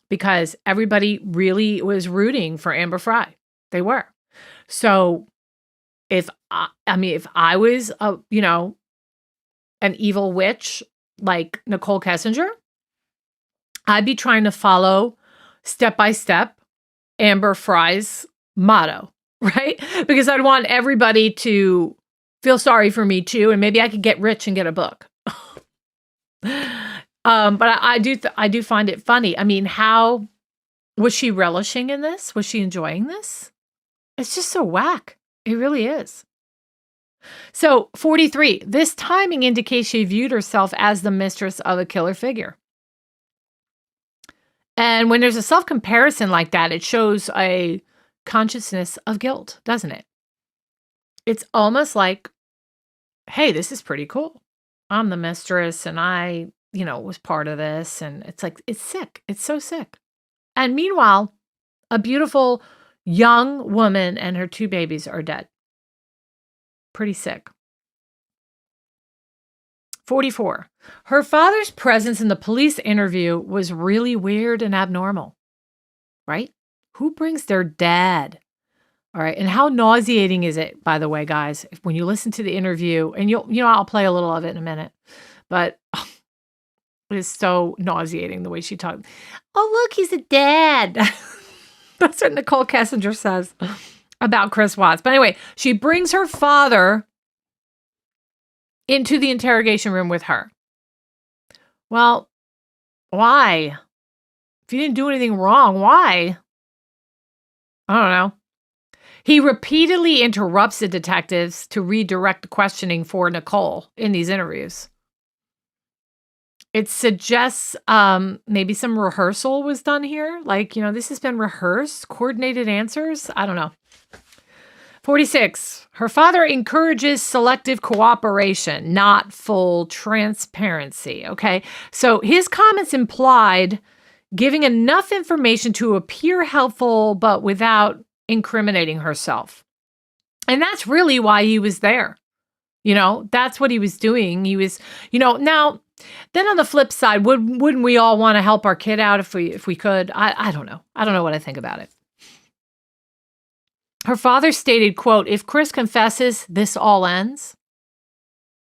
Because everybody really was rooting for Amber Fry. They were. So if I was an evil witch like Nichol Kessinger, I'd be trying to follow step by step Amber Fry's motto, right? Because I'd want everybody to feel sorry for me too, and maybe I could get rich and get a book. But I do find it funny. I mean, how was she relishing in this? Was she enjoying this? It's just so whack. It really is. So 43, this timing indicates she viewed herself as the mistress of a killer figure. And when there's a self-comparison like that, it shows a consciousness of guilt, doesn't it? It's almost like, hey, this is pretty cool. I'm the mistress and I, was part of this. And it's like, it's sick. It's so sick. And meanwhile, a beautiful young woman and her 2 babies are dead. Pretty sick. 44. Her father's presence in the police interview was really weird and abnormal, right? Who brings their dad? All right. And how nauseating is it, by the way, guys, when you listen to the interview, and I'll play a little of it in a minute, but it is so nauseating the way she talks. Oh, look, he's a dad. That's what Nichol Kessinger says about Chris Watts. But anyway, she brings her father into the interrogation room with her. Well, why? If you didn't do anything wrong, why? I don't know. He repeatedly interrupts the detectives to redirect the questioning for Nichol in these interviews. It suggests maybe some rehearsal was done here. Like, this has been rehearsed, coordinated answers. I don't know. 46. Her father encourages selective cooperation, not full transparency. Okay. So his comments implied giving enough information to appear helpful, but without incriminating herself. And that's really why he was there. That's what he was doing. He was, now, then on the flip side, wouldn't we all want to help our kid out if we could? I don't know. I don't know what I think about it. Her father stated, quote, "If Chris confesses, this all ends."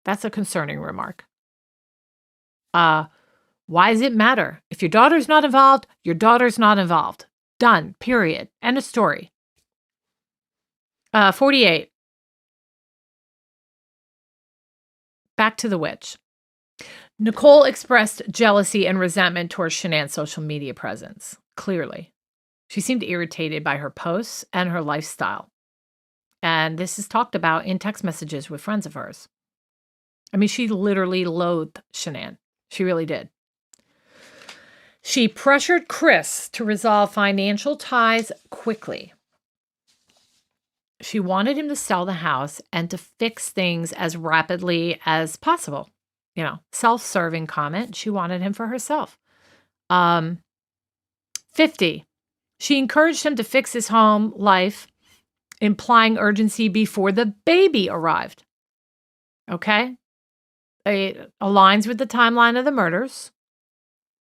That's a concerning remark. Why does it matter? If your daughter's not involved, your daughter's not involved. Done. Period. End of story. 48. Back to the witch. Nichol expressed jealousy and resentment towards Shanann's social media presence. Clearly. She seemed irritated by her posts and her lifestyle. And this is talked about in text messages with friends of hers. I mean, she literally loathed Shanann. She really did. She pressured Chris to resolve financial ties quickly. She wanted him to sell the house and to fix things as rapidly as possible. Self-serving comment. She wanted him for herself. 50. She encouraged him to fix his home life, implying urgency before the baby arrived. Okay? It aligns with the timeline of the murders.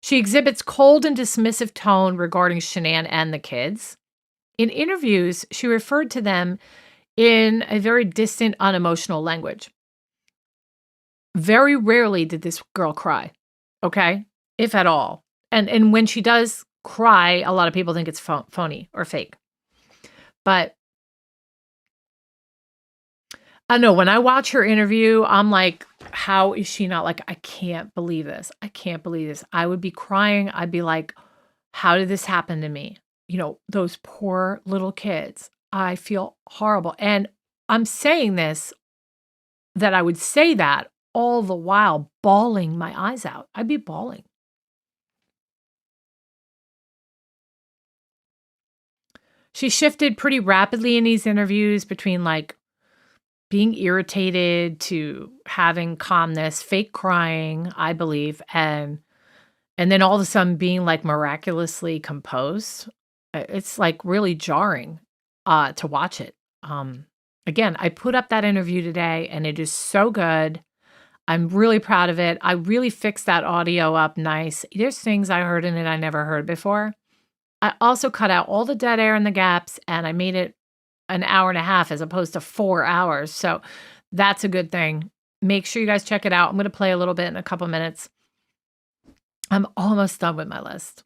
She exhibits cold and dismissive tone regarding Shanann and the kids. In interviews, she referred to them in a very distant, unemotional language. Very rarely did this girl cry, okay? If at all. And when she does cry, a lot of people think it's phony or fake. But I know when I watch her interview, I'm like, how is she not like, I can't believe this. I can't believe this. I would be crying. I'd be like, how did this happen to me? Those poor little kids. I feel horrible. And I'm saying this, that I would say that all the while bawling my eyes out. I'd be bawling. She shifted pretty rapidly in these interviews between like being irritated to having calmness, fake crying, I believe, and then all of a sudden being like miraculously composed. It's like really jarring to watch it. Again, I put up that interview today and it is so good. I'm really proud of it. I really fixed that audio up nice. There's things I heard in it I never heard before. I also cut out all the dead air and the gaps, and I made it an hour and a half as opposed to 4 hours. So that's a good thing. Make sure you guys check it out. I'm going to play a little bit in a couple minutes. I'm almost done with my list.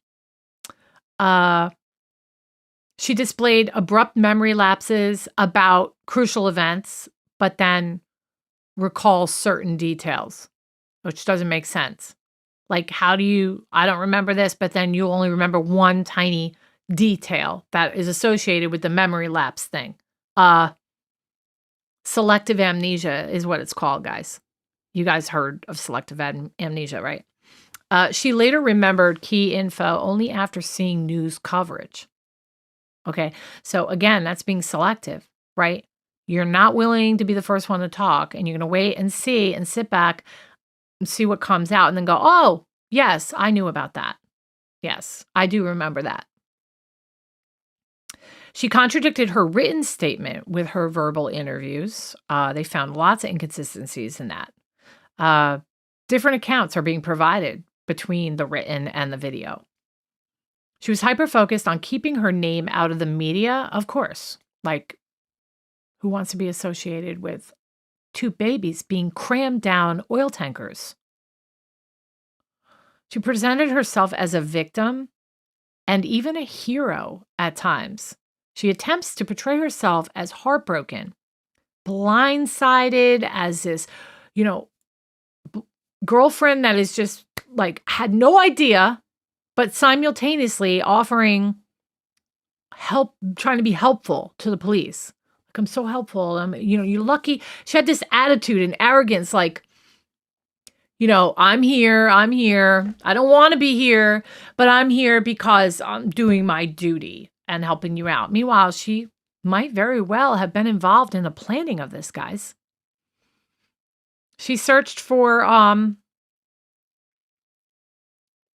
She displayed abrupt memory lapses about crucial events, but then recalls certain details, which doesn't make sense. Like, I don't remember this, but then you only remember one tiny detail that is associated with the memory lapse thing. Selective amnesia is what it's called, guys. You guys heard of selective amnesia, right? She later remembered key info only after seeing news coverage. Okay, so again, that's being selective, right? You're not willing to be the first one to talk, and you're going to wait and see and sit back and see what comes out and then go, oh, yes, I knew about that. Yes, I do remember that. She contradicted her written statement with her verbal interviews. They found lots of inconsistencies in that. Different accounts are being provided between the written and the video. She was hyper-focused on keeping her name out of the media, of course. Like, who wants to be associated with 2 babies being crammed down oil tankers? She presented herself as a victim and even a hero at times. She attempts to portray herself as heartbroken, blindsided, as this, girlfriend that is just like had no idea but simultaneously offering help, trying to be helpful to the police. Like, I'm so helpful. You're lucky. She had this attitude and arrogance, like, I'm here. I don't want to be here, but I'm here because I'm doing my duty and helping you out. Meanwhile, she might very well have been involved in the planning of this, guys. She searched for,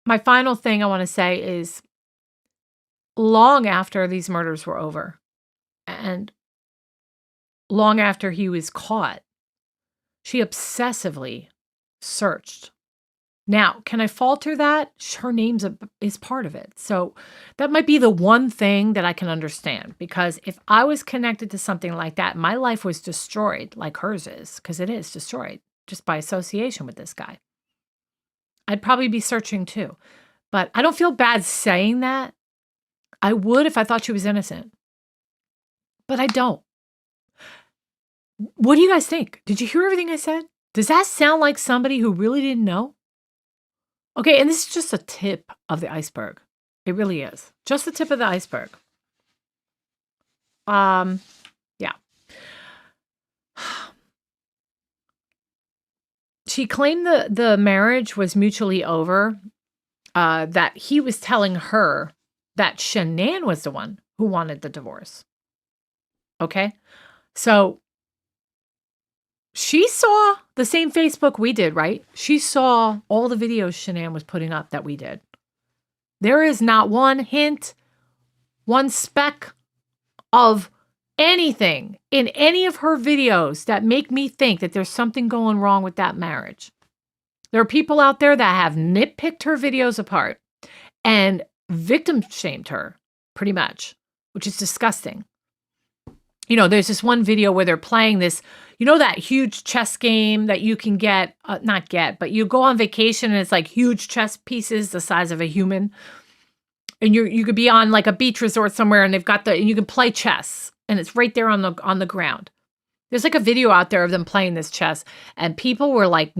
my final thing I want to say is, long after these murders were over and long after he was caught, she obsessively searched. Now, can I falter that? Her name is part of it. So that might be the one thing that I can understand, because if I was connected to something like that, my life was destroyed like hers is, because it is destroyed just by association with this guy. I'd probably be searching too. But I don't feel bad saying that. I would if I thought she was innocent. But I don't. What do you guys think? Did you hear everything I said? Does that sound like somebody who really didn't know? Okay, and this is just a tip of the iceberg. It really is. Just the tip of the iceberg. Yeah. She claimed the marriage was mutually over, that he was telling her that Shanann was the one who wanted the divorce. Okay? So she saw the same Facebook we did, right? She saw all the videos Shanann was putting up that we did. There is not one hint, one speck of anything in any of her videos that make me think that there's something going wrong with that marriage. There are people out there that have nitpicked her videos apart and victim shamed her, pretty much, which is disgusting. There's this one video where they're playing this, that huge chess game that you can but you go on vacation and it's like huge chess pieces the size of a human. And you could be on like a beach resort somewhere and and you can play chess and it's right there on the ground. There's like a video out there of them playing this chess and people were like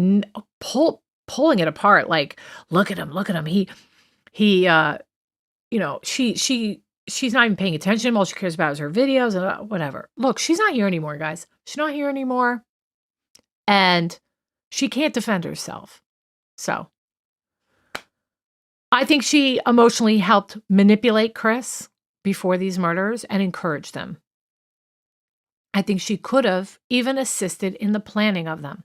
pulling it apart. Like, look at him. She's not even paying attention. All she cares about is her videos and whatever. Look, she's not here anymore, guys. She's not here anymore. And she can't defend herself. So I think she emotionally helped manipulate Chris before these murders and encourage them. I think she could have even assisted in the planning of them.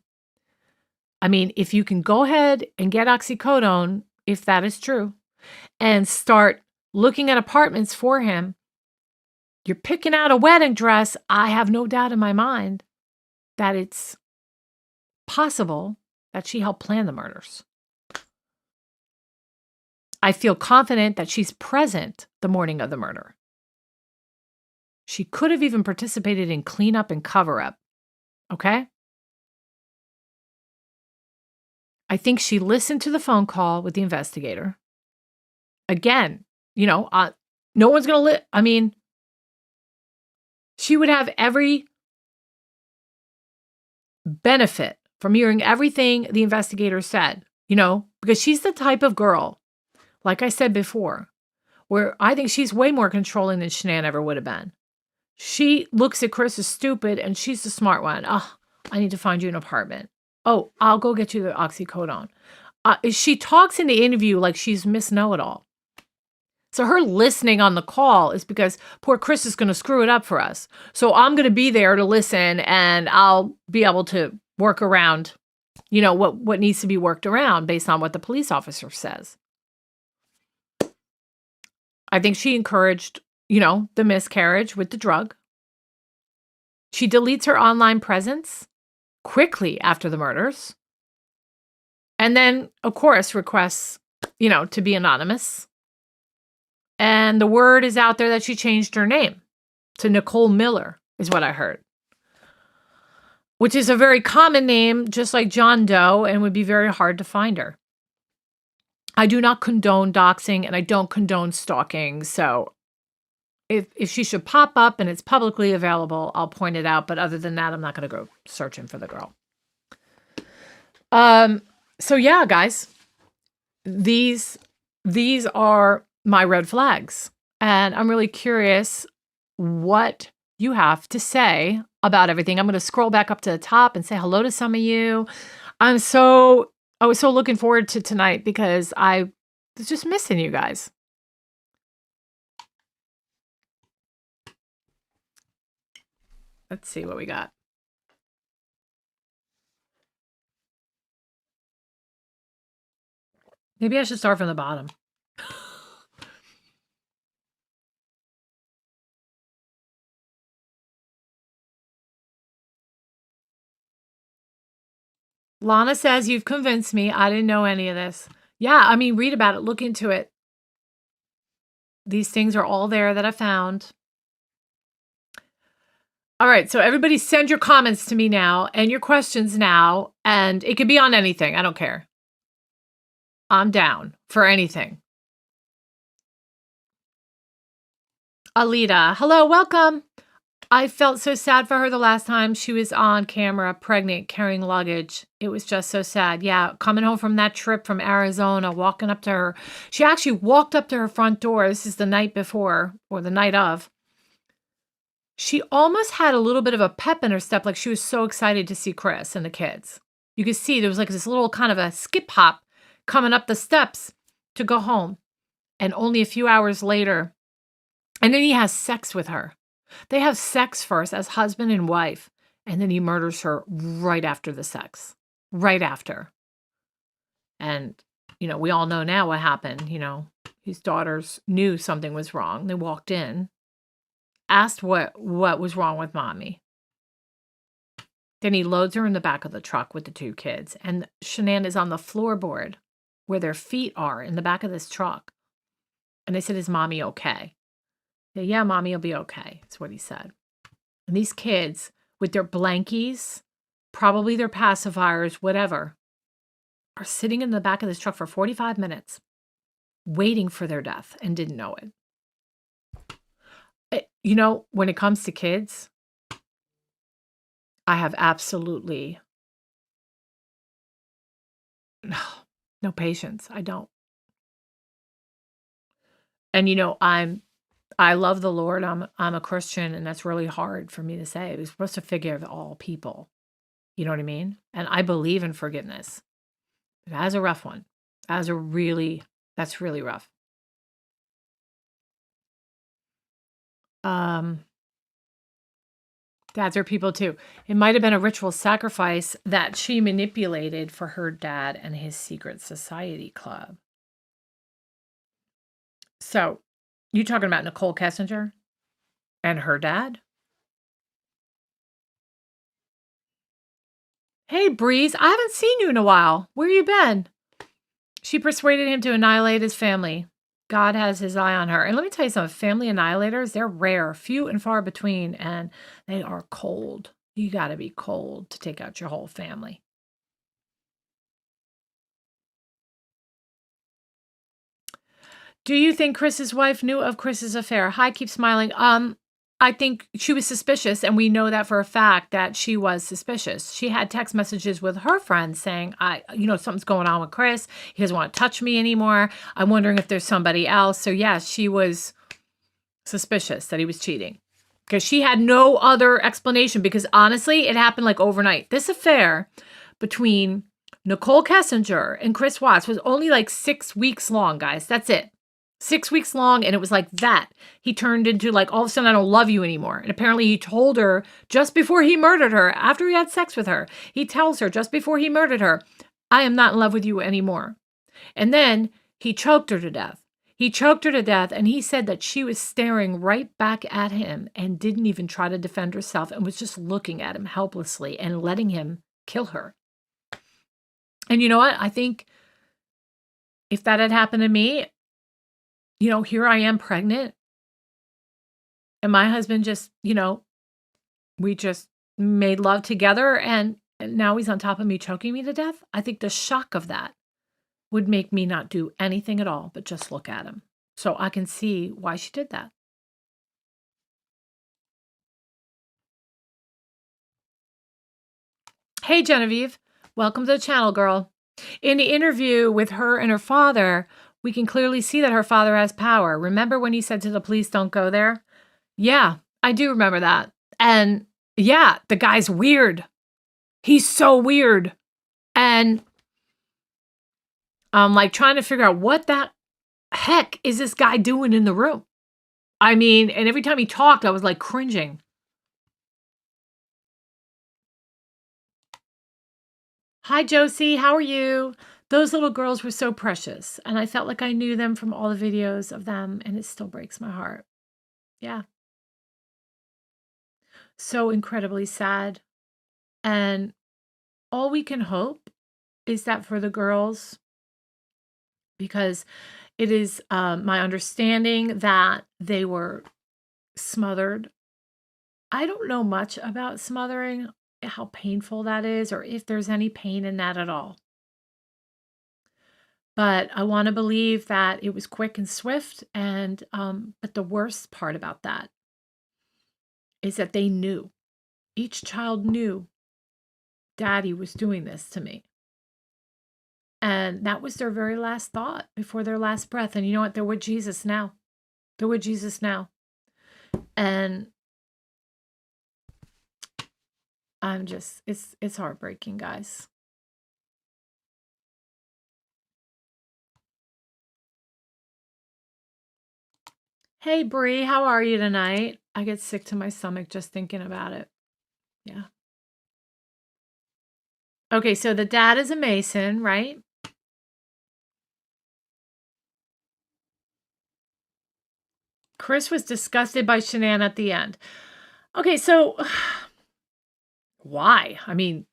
I mean, if you can go ahead and get oxycodone, if that is true, and start looking at apartments for him, you're picking out a wedding dress. I have no doubt in my mind that it's possible that she helped plan the murders. I feel confident that she's present the morning of the murder. She could have even participated in cleanup and cover-up. Okay? I think she listened to the phone call with the investigator. Again, no one's going to she would have every benefit from hearing everything the investigator said, because she's the type of girl, like I said before, where I think she's way more controlling than Shanann ever would have been. She looks at Chris as stupid and she's the smart one. Oh, I need to find you an apartment. Oh, I'll go get you the oxycodone. She talks in the interview like she's Miss Know-It-All. So her listening on the call is because poor Chris is going to screw it up for us. So I'm going to be there to listen and I'll be able to work around, what needs to be worked around based on what the police officer says. I think she encouraged, the miscarriage with the drug. She deletes her online presence quickly after the murders. And then, of course, requests, to be anonymous. And the word is out there that she changed her name to Nichol Miller, is what I heard. Which is a very common name, just like John Doe, and would be very hard to find her. I do not condone doxing, and I don't condone stalking. So if she should pop up and it's publicly available, I'll point it out. But other than that, I'm not going to go searching for the girl. So yeah, guys, these these are my red flags. And I'm really curious what you have to say about everything. I'm going to scroll back up to the top and say hello to some of you. I was so looking forward to tonight because I was just missing you guys. Let's see what we got. Maybe I should start from the bottom. Lana says, you've convinced me. I didn't know any of this. Yeah, I mean, read about it. Look into it. These things are all there that I found. All right, so everybody send your comments to me now and your questions now, and it could be on anything. I don't care. I'm down for anything. Alita, hello, welcome. I felt so sad for her the last time she was on camera, pregnant, carrying luggage. It was just so sad. Yeah, coming home from that trip from Arizona, walking up to her. She actually walked up to her front door. This is the night before or the night of. She almost had a little bit of a pep in her step, like she was so excited to see Chris and the kids. You could see there was like this little kind of a skip hop coming up the steps to go home. And only a few hours later, and then he has sex with her. They have sex first as husband and wife, and then he murders her right after the sex. Right after. And, we all know now what happened. His daughters knew something was wrong. They walked in, asked what was wrong with mommy. Then he loads her in the back of the truck with the two kids, and Shanann is on the floorboard where their feet are in the back of this truck. And they said, is mommy okay? Yeah, mommy will be okay. That's what he said. And these kids with their blankies, probably their pacifiers, whatever, are sitting in the back of this truck for 45 minutes waiting for their death and didn't know it. When it comes to kids, I have absolutely no patience. I don't. And I love the Lord. I'm a Christian, and that's really hard for me to say. We're supposed to forgive all people. You know what I mean? And I believe in forgiveness. But as a rough one, that's really rough. Dads are people too. It might have been a ritual sacrifice that she manipulated for her dad and his secret society club. So, you talking about Nichol Kessinger and her dad? Hey, Breeze, I haven't seen you in a while. Where you been? She persuaded him to annihilate his family. God has his eye on her. And let me tell you something, family annihilators, they're rare, few and far between, and they are cold. You got to be cold to take out your whole family. Do you think Chris's wife knew of Chris's affair? Hi, keep smiling. I think she was suspicious, and we know that for a fact that she was suspicious. She had text messages with her friends saying, something's going on with Chris. He doesn't want to touch me anymore. I'm wondering if there's somebody else. So, yes, she was suspicious that he was cheating because she had no other explanation because, honestly, it happened like overnight. This affair between Nichol Kessinger and Chris Watts was only like 6 weeks long, guys. That's it. 6 weeks long, and it was like that. He turned into like, all of a sudden, I don't love you anymore. And apparently he told her just before he murdered her, after he had sex with her, he tells her just before he murdered her, I am not in love with you anymore. And then he choked her to death. He choked her to death, and he said that she was staring right back at him and didn't even try to defend herself and was just looking at him helplessly and letting him kill her. And you know what? I think if that had happened to me, here I am pregnant. And my husband just, we just made love together and now he's on top of me choking me to death. I think the shock of that would make me not do anything at all but just look at him. So I can see why she did that. Hey, Genevieve. Welcome to the channel, girl. In the interview with her and her father, We can clearly see that her father has power. Remember when he said to the police, don't go there? Yeah, I do remember that. And yeah, the guy's weird. He's so weird. And I'm like trying to figure out what the heck is this guy doing in the room? I mean, and every time he talked, I was like cringing. Hi, Josie. How are you? Those little girls were so precious. And I felt like I knew them from all the videos of them. And it still breaks my heart. Yeah. So incredibly sad. And all we can hope is that for the girls, because it is my understanding that they were smothered. I don't know much about smothering, how painful that is, or if there's any pain in that at all. But I want to believe that it was quick and swift. And but the worst part about that is that they knew. Each child knew Daddy was doing this to me. And that was their very last thought before their last breath. And you know what? They're with Jesus now. They're with Jesus now. And I'm just, it's heartbreaking, guys. Hey, Bree, how are you tonight? I get sick to my stomach just thinking about it. Yeah. Okay, so the dad is a Mason, right? Chris was disgusted by Shanann at the end. Okay, so why? I mean,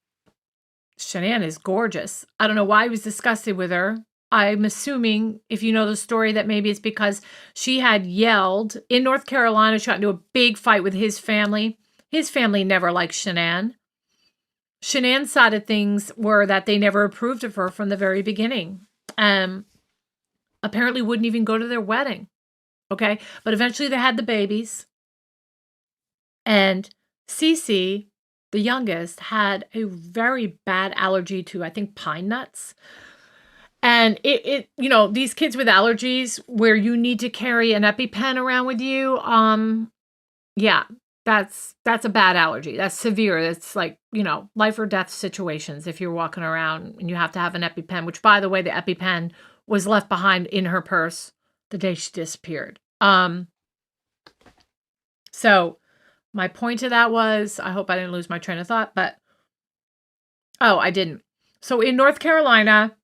Shanann is gorgeous. I don't know why he was disgusted with her. I'm assuming, if you know the story, that maybe it's because she had yelled in North Carolina. She got into a big fight with his family. His family never liked Shanann. Shanann's side of things were that they never approved of her from the very beginning. Apparently wouldn't even go to their wedding. Okay, but eventually they had the babies. And Cece, the youngest, had a very bad allergy to, I think, pine nuts. And it you know, these kids with allergies where you need to carry an EpiPen around with you, yeah, that's a bad allergy. That's severe. It's like, you know, life or death situations if you're walking around and you have to have an EpiPen, which, by the way, the EpiPen was left behind in her purse the day she disappeared. So my point to that was, I hope I didn't lose my train of thought, but oh, I didn't. So in North Carolina,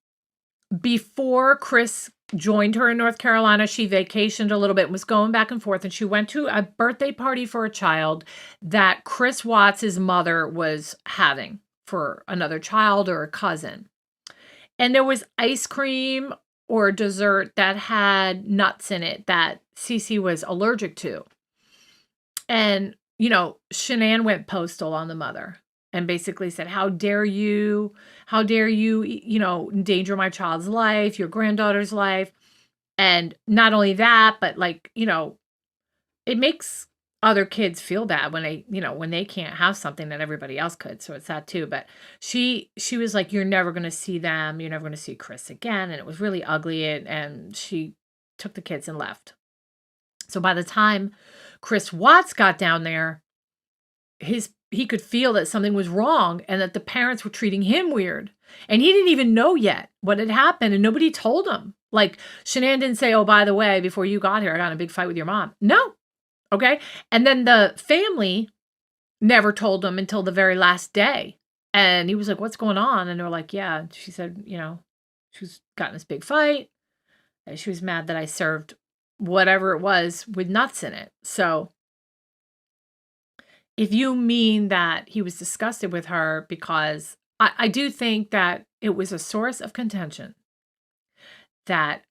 before Chris joined her in North Carolina, she vacationed a little bit and was going back and forth. And she went to a birthday party for a child that Chris Watts' mother was having for another child or a cousin. And there was ice cream or dessert that had nuts in it that Cece was allergic to. And, you know, Shanann went postal on the mother and basically said, how dare you, you know, endanger my child's life, your granddaughter's life. And not only that, but like, you know, it makes other kids feel bad when they, you know, when they can't have something that everybody else could. So it's that too. But she was like, you're never going to see them. You're never going to see Chris again. And it was really ugly. And she took the kids and left. So by the time Chris Watts got down there, he could feel that something was wrong and that the parents were treating him weird. And he didn't even know yet what had happened. And nobody told him. Like, Shanann didn't say, oh, by the way, before you got here, I got in a big fight with your mom. No. Okay. And then the family never told him until the very last day. And he was like, what's going on? And they were like, yeah. She said, you know, she's gotten this big fight. And she was mad that I served whatever it was with nuts in it. So if you mean that he was disgusted with her, because I do think that it was a source of contention that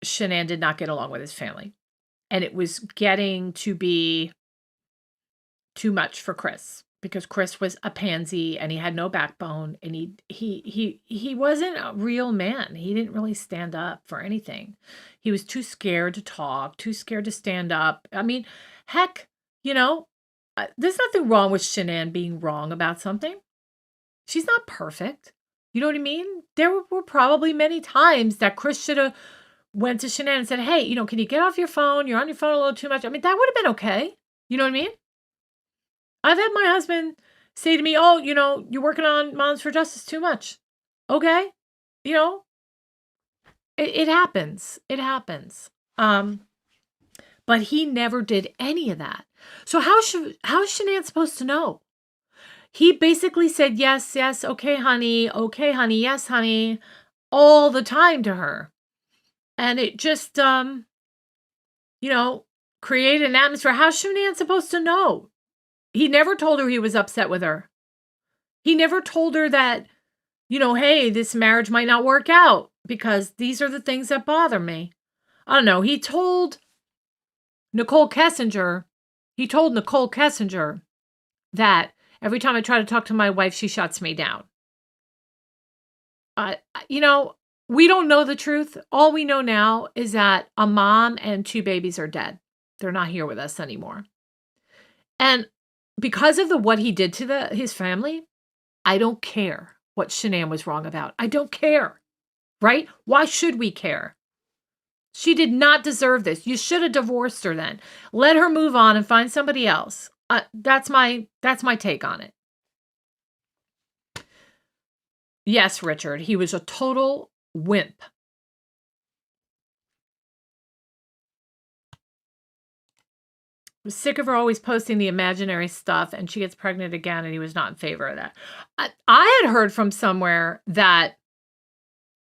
Shanann did not get along with his family. And it was getting to be too much for Chris, because Chris was a pansy and he had no backbone, and he wasn't a real man. He didn't really stand up for anything. He was too scared to talk, too scared to stand up. I mean, heck, you know, there's nothing wrong with Shanann being wrong about something. She's not perfect. You know what I mean? There were probably many times that Chris should have went to Shanann and said, hey, can you get off your phone? You're on your phone a little too much. I mean, that would have been okay. You know what I mean? I've had my husband say to me, oh, you're working on Moms for Justice too much. Okay. It happens. It happens. But he never did any of that. So how is Shanann supposed to know? He basically said, yes, okay, honey, yes, honey, all the time to her. And it just, created an atmosphere. How's Shanann supposed to know? He never told her he was upset with her. He never told her that, hey, this marriage might not work out because these are the things that bother me. I don't know. He told Nichol Kessinger that every time I try to talk to my wife, she shuts me down. We don't know the truth. All we know now is that a mom and 2 babies are dead. They're not here with us anymore. And because of what he did to his family, I don't care what Shanann was wrong about. I don't care, right? Why should we care? She did not deserve this. You should have divorced her then. Let her move on and find somebody else. That's my take on it. Yes, Richard, he was a total wimp. I was sick of her always posting the imaginary stuff, and she gets pregnant again, and he was not in favor of that. I had heard from somewhere that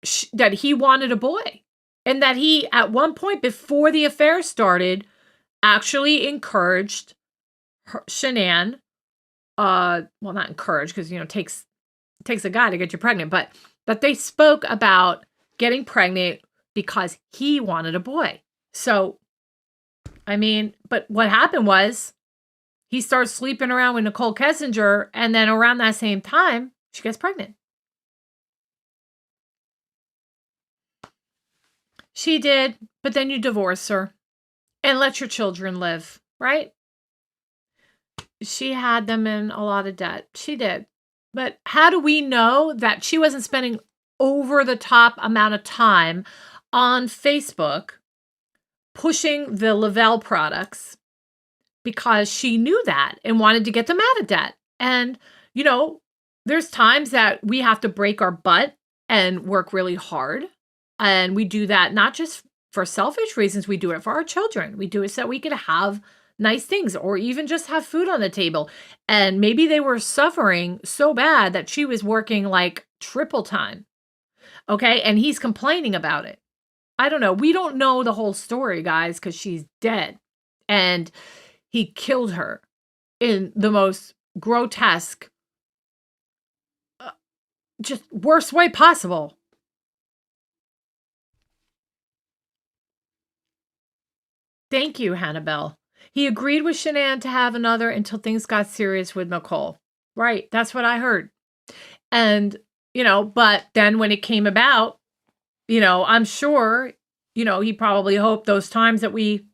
he wanted a boy, and that he, at one point before the affair started, actually encouraged Shanann. Well, not encouraged, because it takes a guy to get you pregnant, but they spoke about getting pregnant because he wanted a boy. So, I mean, but what happened was he starts sleeping around with Nichol Kessinger, and then around that same time, she gets pregnant. She did, but then you divorce her and let your children live, right? She had them in a lot of debt. She did. But how do we know that she wasn't spending over the top amount of time on Facebook pushing the Lavelle products because she knew that and wanted to get them out of debt? And, there's times that we have to break our butt and work really hard. And we do that not just for selfish reasons. We do it for our children. We do it so that we can have nice things or even just have food on the table. And maybe they were suffering so bad that she was working like triple time. Okay. And he's complaining about it. I don't know. We don't know the whole story, guys, because she's dead. And he killed her in the most grotesque, just worst way possible. Thank you, Hannibal. He agreed with Shanann to have another until things got serious with Nichol. Right. That's what I heard. And, but then when it came about, I'm sure, he probably hoped those times that we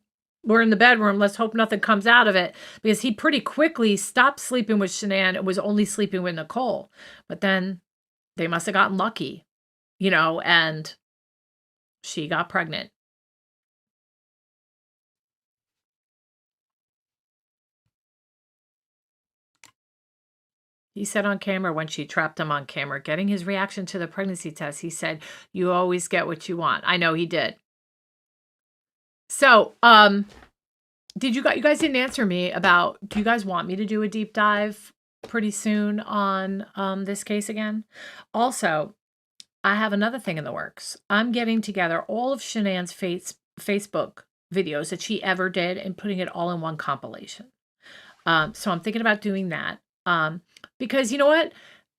were in the bedroom, let's hope nothing comes out of it, because he pretty quickly stopped sleeping with Shanann and was only sleeping with Nichol. But then they must have gotten lucky, and she got pregnant. He said on camera when she trapped him on camera, getting his reaction to the pregnancy test, he said, you always get what you want. I know he did. So, you guys didn't answer me about, do you guys want me to do a deep dive pretty soon on this case again? Also, I have another thing in the works. I'm getting together all of Shanann's Facebook videos that she ever did and putting it all in one compilation. So I'm thinking about doing that. Because you know what?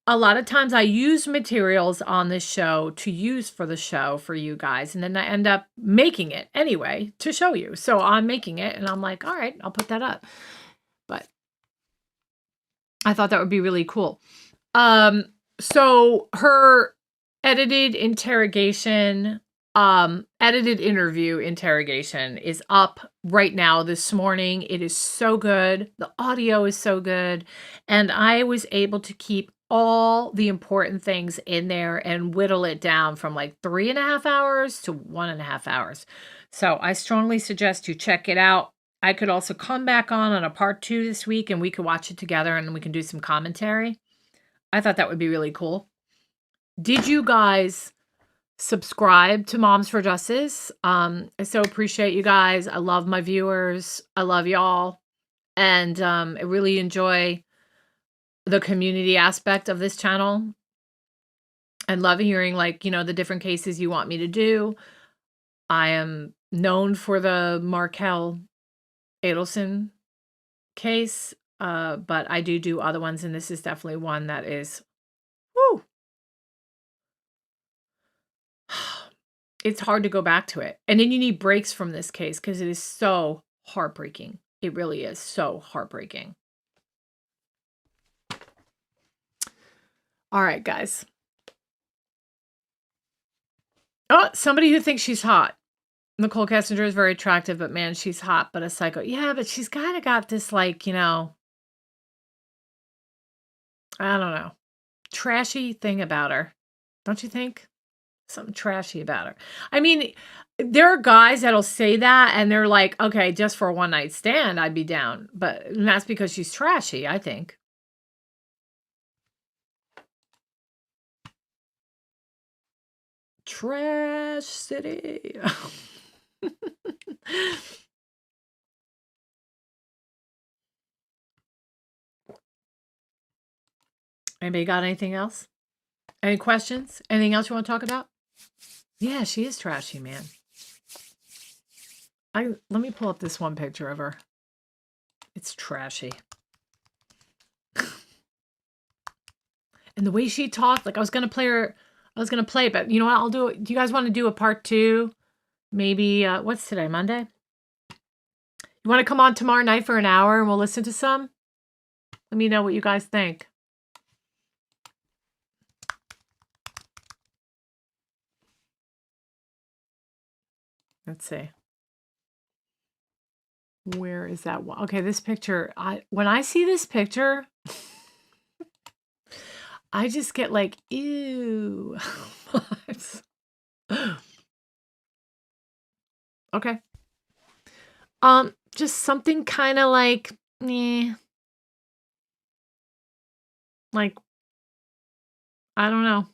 A lot of times I use materials on this show to use for the show for you guys. And then I end up making it anyway to show you. So I'm making it and I'm like, all right, I'll put that up. But I thought that would be really cool. So her edited interview interrogation is up right now this morning. It is so good. The audio is so good. And I was able to keep all the important things in there and whittle it down from like 3.5 hours to 1.5 hours. So I strongly suggest you check it out. I could also come back on a part 2 this week and we could watch it together and we can do some commentary. I thought that would be really cool. Did you guys subscribe to Moms for Justice? I so appreciate you guys. I love my viewers. I love y'all. And I really enjoy the community aspect of this channel and love hearing like, the different cases you want me to do. I am known for the Markel Adelson case, but I do other ones, and this is definitely one that is, whoo, it's hard to go back to it. And then you need breaks from this case because it is so heartbreaking. It really is so heartbreaking. All right, guys. Oh, somebody who thinks she's hot. Nichol Kessinger is very attractive, but man, she's hot, but a psycho. Yeah, but she's kind of got this like, I don't know, trashy thing about her. Don't you think? Something trashy about her. I mean, there are guys that'll say that and they're like, okay, just for a one night stand, I'd be down. But that's because she's trashy, I think. Trash City. Anybody got anything else? Any questions? Anything else you want to talk about? Yeah, she is trashy, man. Let me pull up this one picture of her. It's trashy. And the way she talked, like I was going to play, but you know what? I'll do it. Do you guys want to do a part 2? Maybe, what's today, Monday? You want to come on tomorrow night for an hour and we'll listen to some? Let me know what you guys think. Let's see. Where is that one? Okay, this picture. When I see this picture, I just get like, ew. Okay. Just something kind of like, like, I don't know.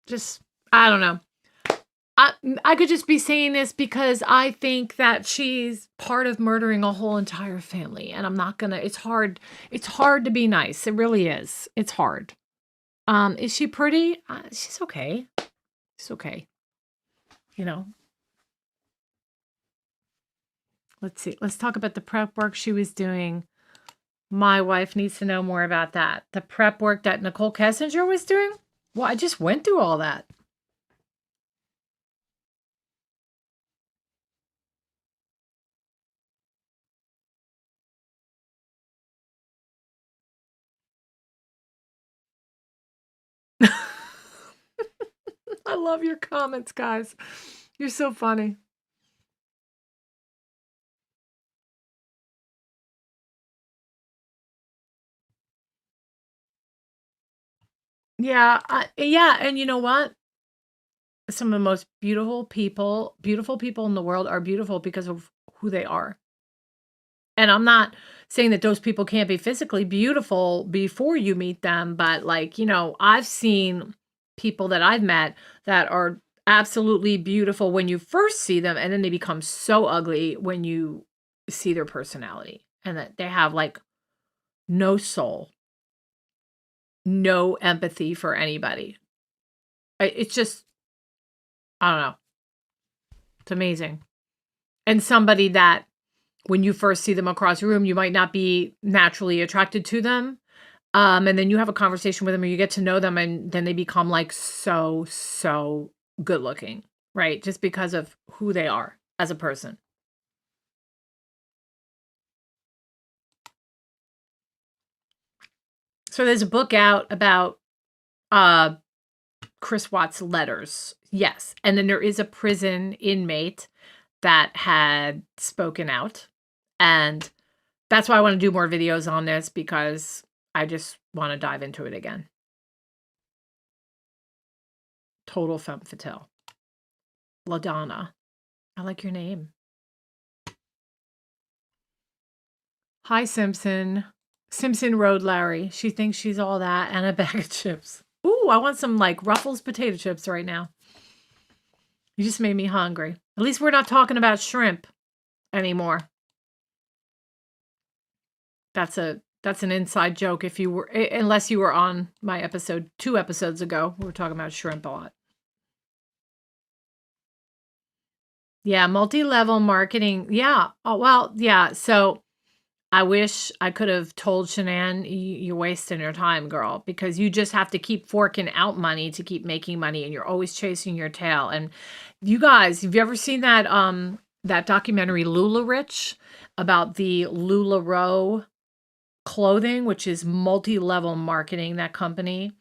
Just, I don't know. I could just be saying this because I think that she's part of murdering a whole entire family. And I'm not gonna, it's hard to be nice. It really is. It's hard. Is she pretty? She's okay. She's okay. Let's see. Let's talk about the prep work she was doing. My wife needs to know more about that. The prep work that Nichol Kessinger was doing? Well, I just went through all that. I love your comments, guys. You're so funny. Yeah, yeah, and you know what? Some of the most beautiful people in the world are beautiful because of who they are. And I'm not saying that those people can't be physically beautiful before you meet them, but like, I've seen people that I've met that are absolutely beautiful when you first see them, and then they become so ugly when you see their personality, and that they have like no soul, no empathy for anybody. It's just, I don't know. It's amazing. And somebody that when you first see them across the room, you might not be naturally attracted to them. And then you have a conversation with them or you get to know them and then they become like so good looking, right? Just because of who they are as a person. So there's a book out about Chris Watts' letters. Yes. And then there is a prison inmate that had spoken out. And that's why I want to do more videos on this, because I just want to dive into it again. Total femme fatale. LaDonna. I like your name. Hi, Simpson. Simpson Road Larry. She thinks she's all that and a bag of chips. Ooh, I want some like Ruffles potato chips right now. You just made me hungry. At least we're not talking about shrimp anymore. That's an inside joke if you were, unless you were on my episode 2 episodes ago. We were talking about shrimp a lot. Yeah, multi-level marketing. Yeah. Oh, well, yeah. So I wish I could have told Shanann, you're wasting your time, girl, because you just have to keep forking out money to keep making money, and you're always chasing your tail. And you guys, have you ever seen that that documentary Lula Rich about the LuLaRoe clothing, which is multi-level marketing, that company?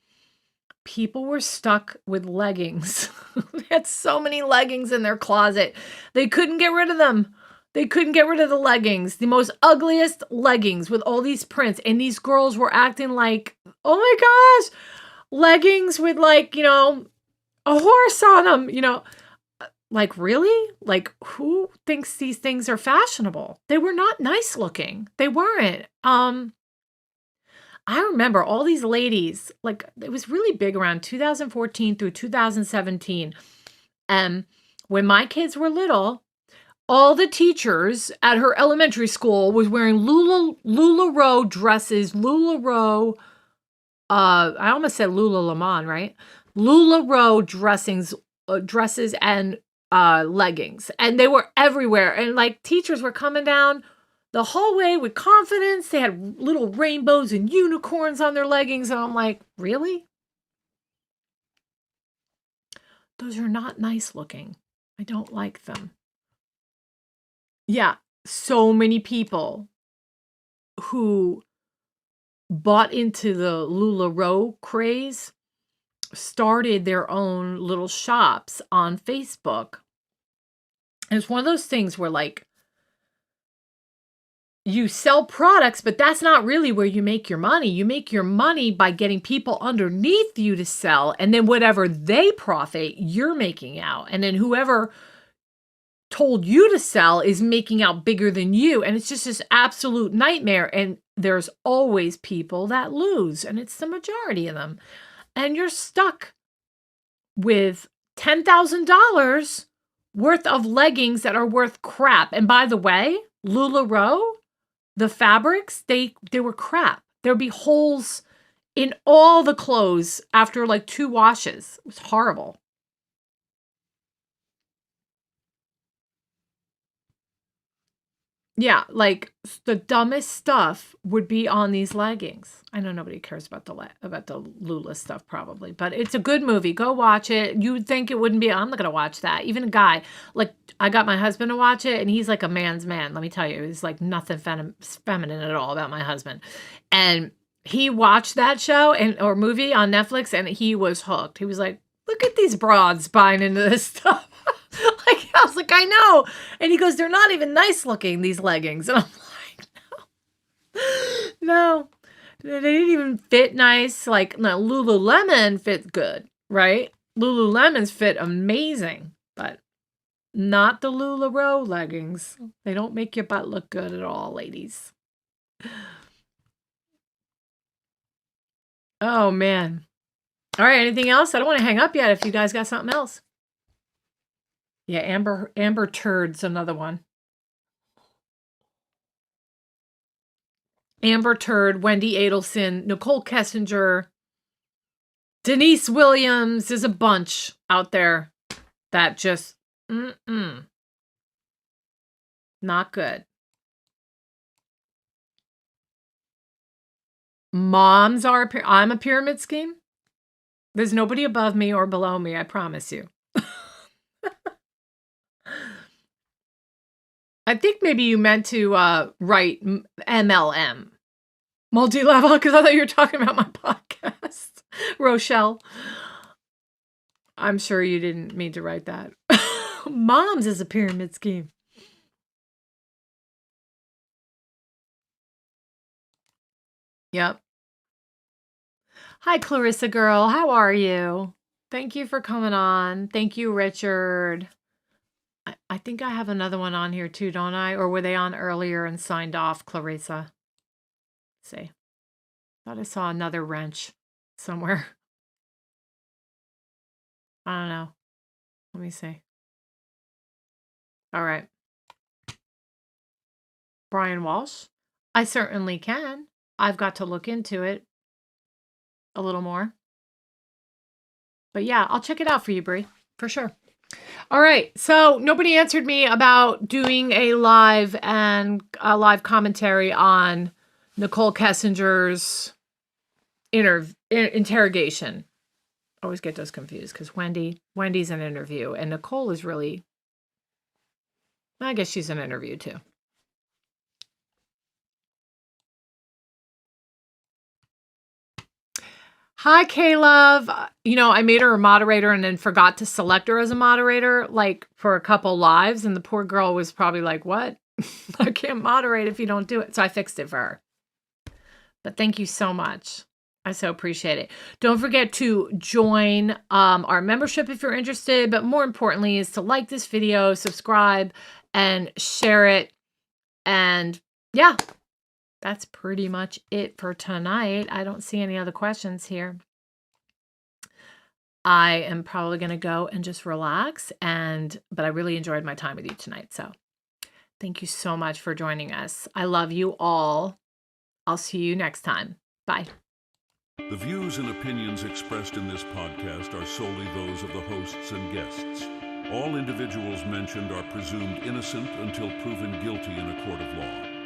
People were stuck with leggings. They had so many leggings in their closet. They couldn't get rid of them. They couldn't get rid of the leggings. The most ugliest leggings with all these prints. And these girls were acting like, oh my gosh, leggings with like, you know, a horse on them, you know. Like, really? Like, who thinks these things are fashionable? They were not nice looking. They weren't. I remember all these ladies, like it was really big around 2014 through 2017. And when my kids were little, all the teachers at her elementary school was wearing LuLaRoe dresses, LuLaRoe, I almost said Lululemon, right? LuLaRoe dresses and leggings. And they were everywhere. And like teachers were coming down the hallway with confidence. They had little rainbows and unicorns on their leggings. And I'm like, really? Those are not nice looking. I don't like them. Yeah, so many people who bought into the LuLaRoe craze started their own little shops on Facebook. And it's one of those things where like, you sell products, but that's not really where you make your money. You make your money by getting people underneath you to sell, and then whatever they profit, you're making out. And then whoever told you to sell is making out bigger than you. And it's just this absolute nightmare. And there's always people that lose, and it's the majority of them. And you're stuck with $10,000 worth of leggings that are worth crap. And by the way, LuLaRoe, the fabrics, they were crap. There'd be holes in all the clothes after like 2 washes. It was horrible. Yeah, like the dumbest stuff would be on these leggings. I know nobody cares about the Lula stuff probably, but it's a good movie. Go watch it. You would think it wouldn't be. I'm not gonna watch that. Even a guy, like I got my husband to watch it, and he's like a man's man. Let me tell you, he's like nothing feminine at all about my husband, and he watched that show or movie on Netflix, and he was hooked. He was like, "Look at these broads buying into this stuff." Like, I was like, I know. And he goes, they're not even nice looking, these leggings. And I'm like, no. They didn't even fit nice. Like, no, Lululemon fit good, right? Lululemons fit amazing, but not the LuLaRoe leggings. They don't make your butt look good at all, ladies. Oh, man. All right, anything else? I don't want to hang up yet if you guys got something else. Yeah, Amber Turd's another one. Amber Turd, Wendy Adelson, Nicole Kessinger, Denise Williams. There's a bunch out there that just, not good. Moms are, I'm a pyramid scheme. There's nobody above me or below me, I promise you. I think maybe you meant to write MLM, multi-level, because I thought you were talking about my podcast, Rochelle. I'm sure you didn't mean to write that. Moms is a pyramid scheme. Yep. Hi, Clarissa girl. How are you? Thank you for coming on. Thank you, Richard. I think I have another one on here too, don't I? Or were they on earlier and signed off, Clarissa? Let's see. Thought I saw another wrench somewhere. I don't know. Let me see. All right. Brian Walsh. I certainly can. I've got to look into it a little more. But yeah, I'll check it out for you, Brie, for sure. All right. So nobody answered me about doing a live commentary on Nichol Kessinger's interrogation. I always get those confused because Wendy's an interview and Nichol is really, I guess she's an interview too. Hi, K-Love. I made her a moderator and then forgot to select her as a moderator, like for a couple lives. And the poor girl was probably like, what? I can't moderate if you don't do it. So I fixed it for her. But thank you so much. I so appreciate it. Don't forget to join our membership if you're interested. But more importantly is to like this video, subscribe, and share it. And yeah. That's pretty much it for tonight. I don't see any other questions here. I am probably going to go and just relax, but I really enjoyed my time with you tonight. So thank you so much for joining us. I love you all. I'll see you next time. Bye. The views and opinions expressed in this podcast are solely those of the hosts and guests. All individuals mentioned are presumed innocent until proven guilty in a court of law.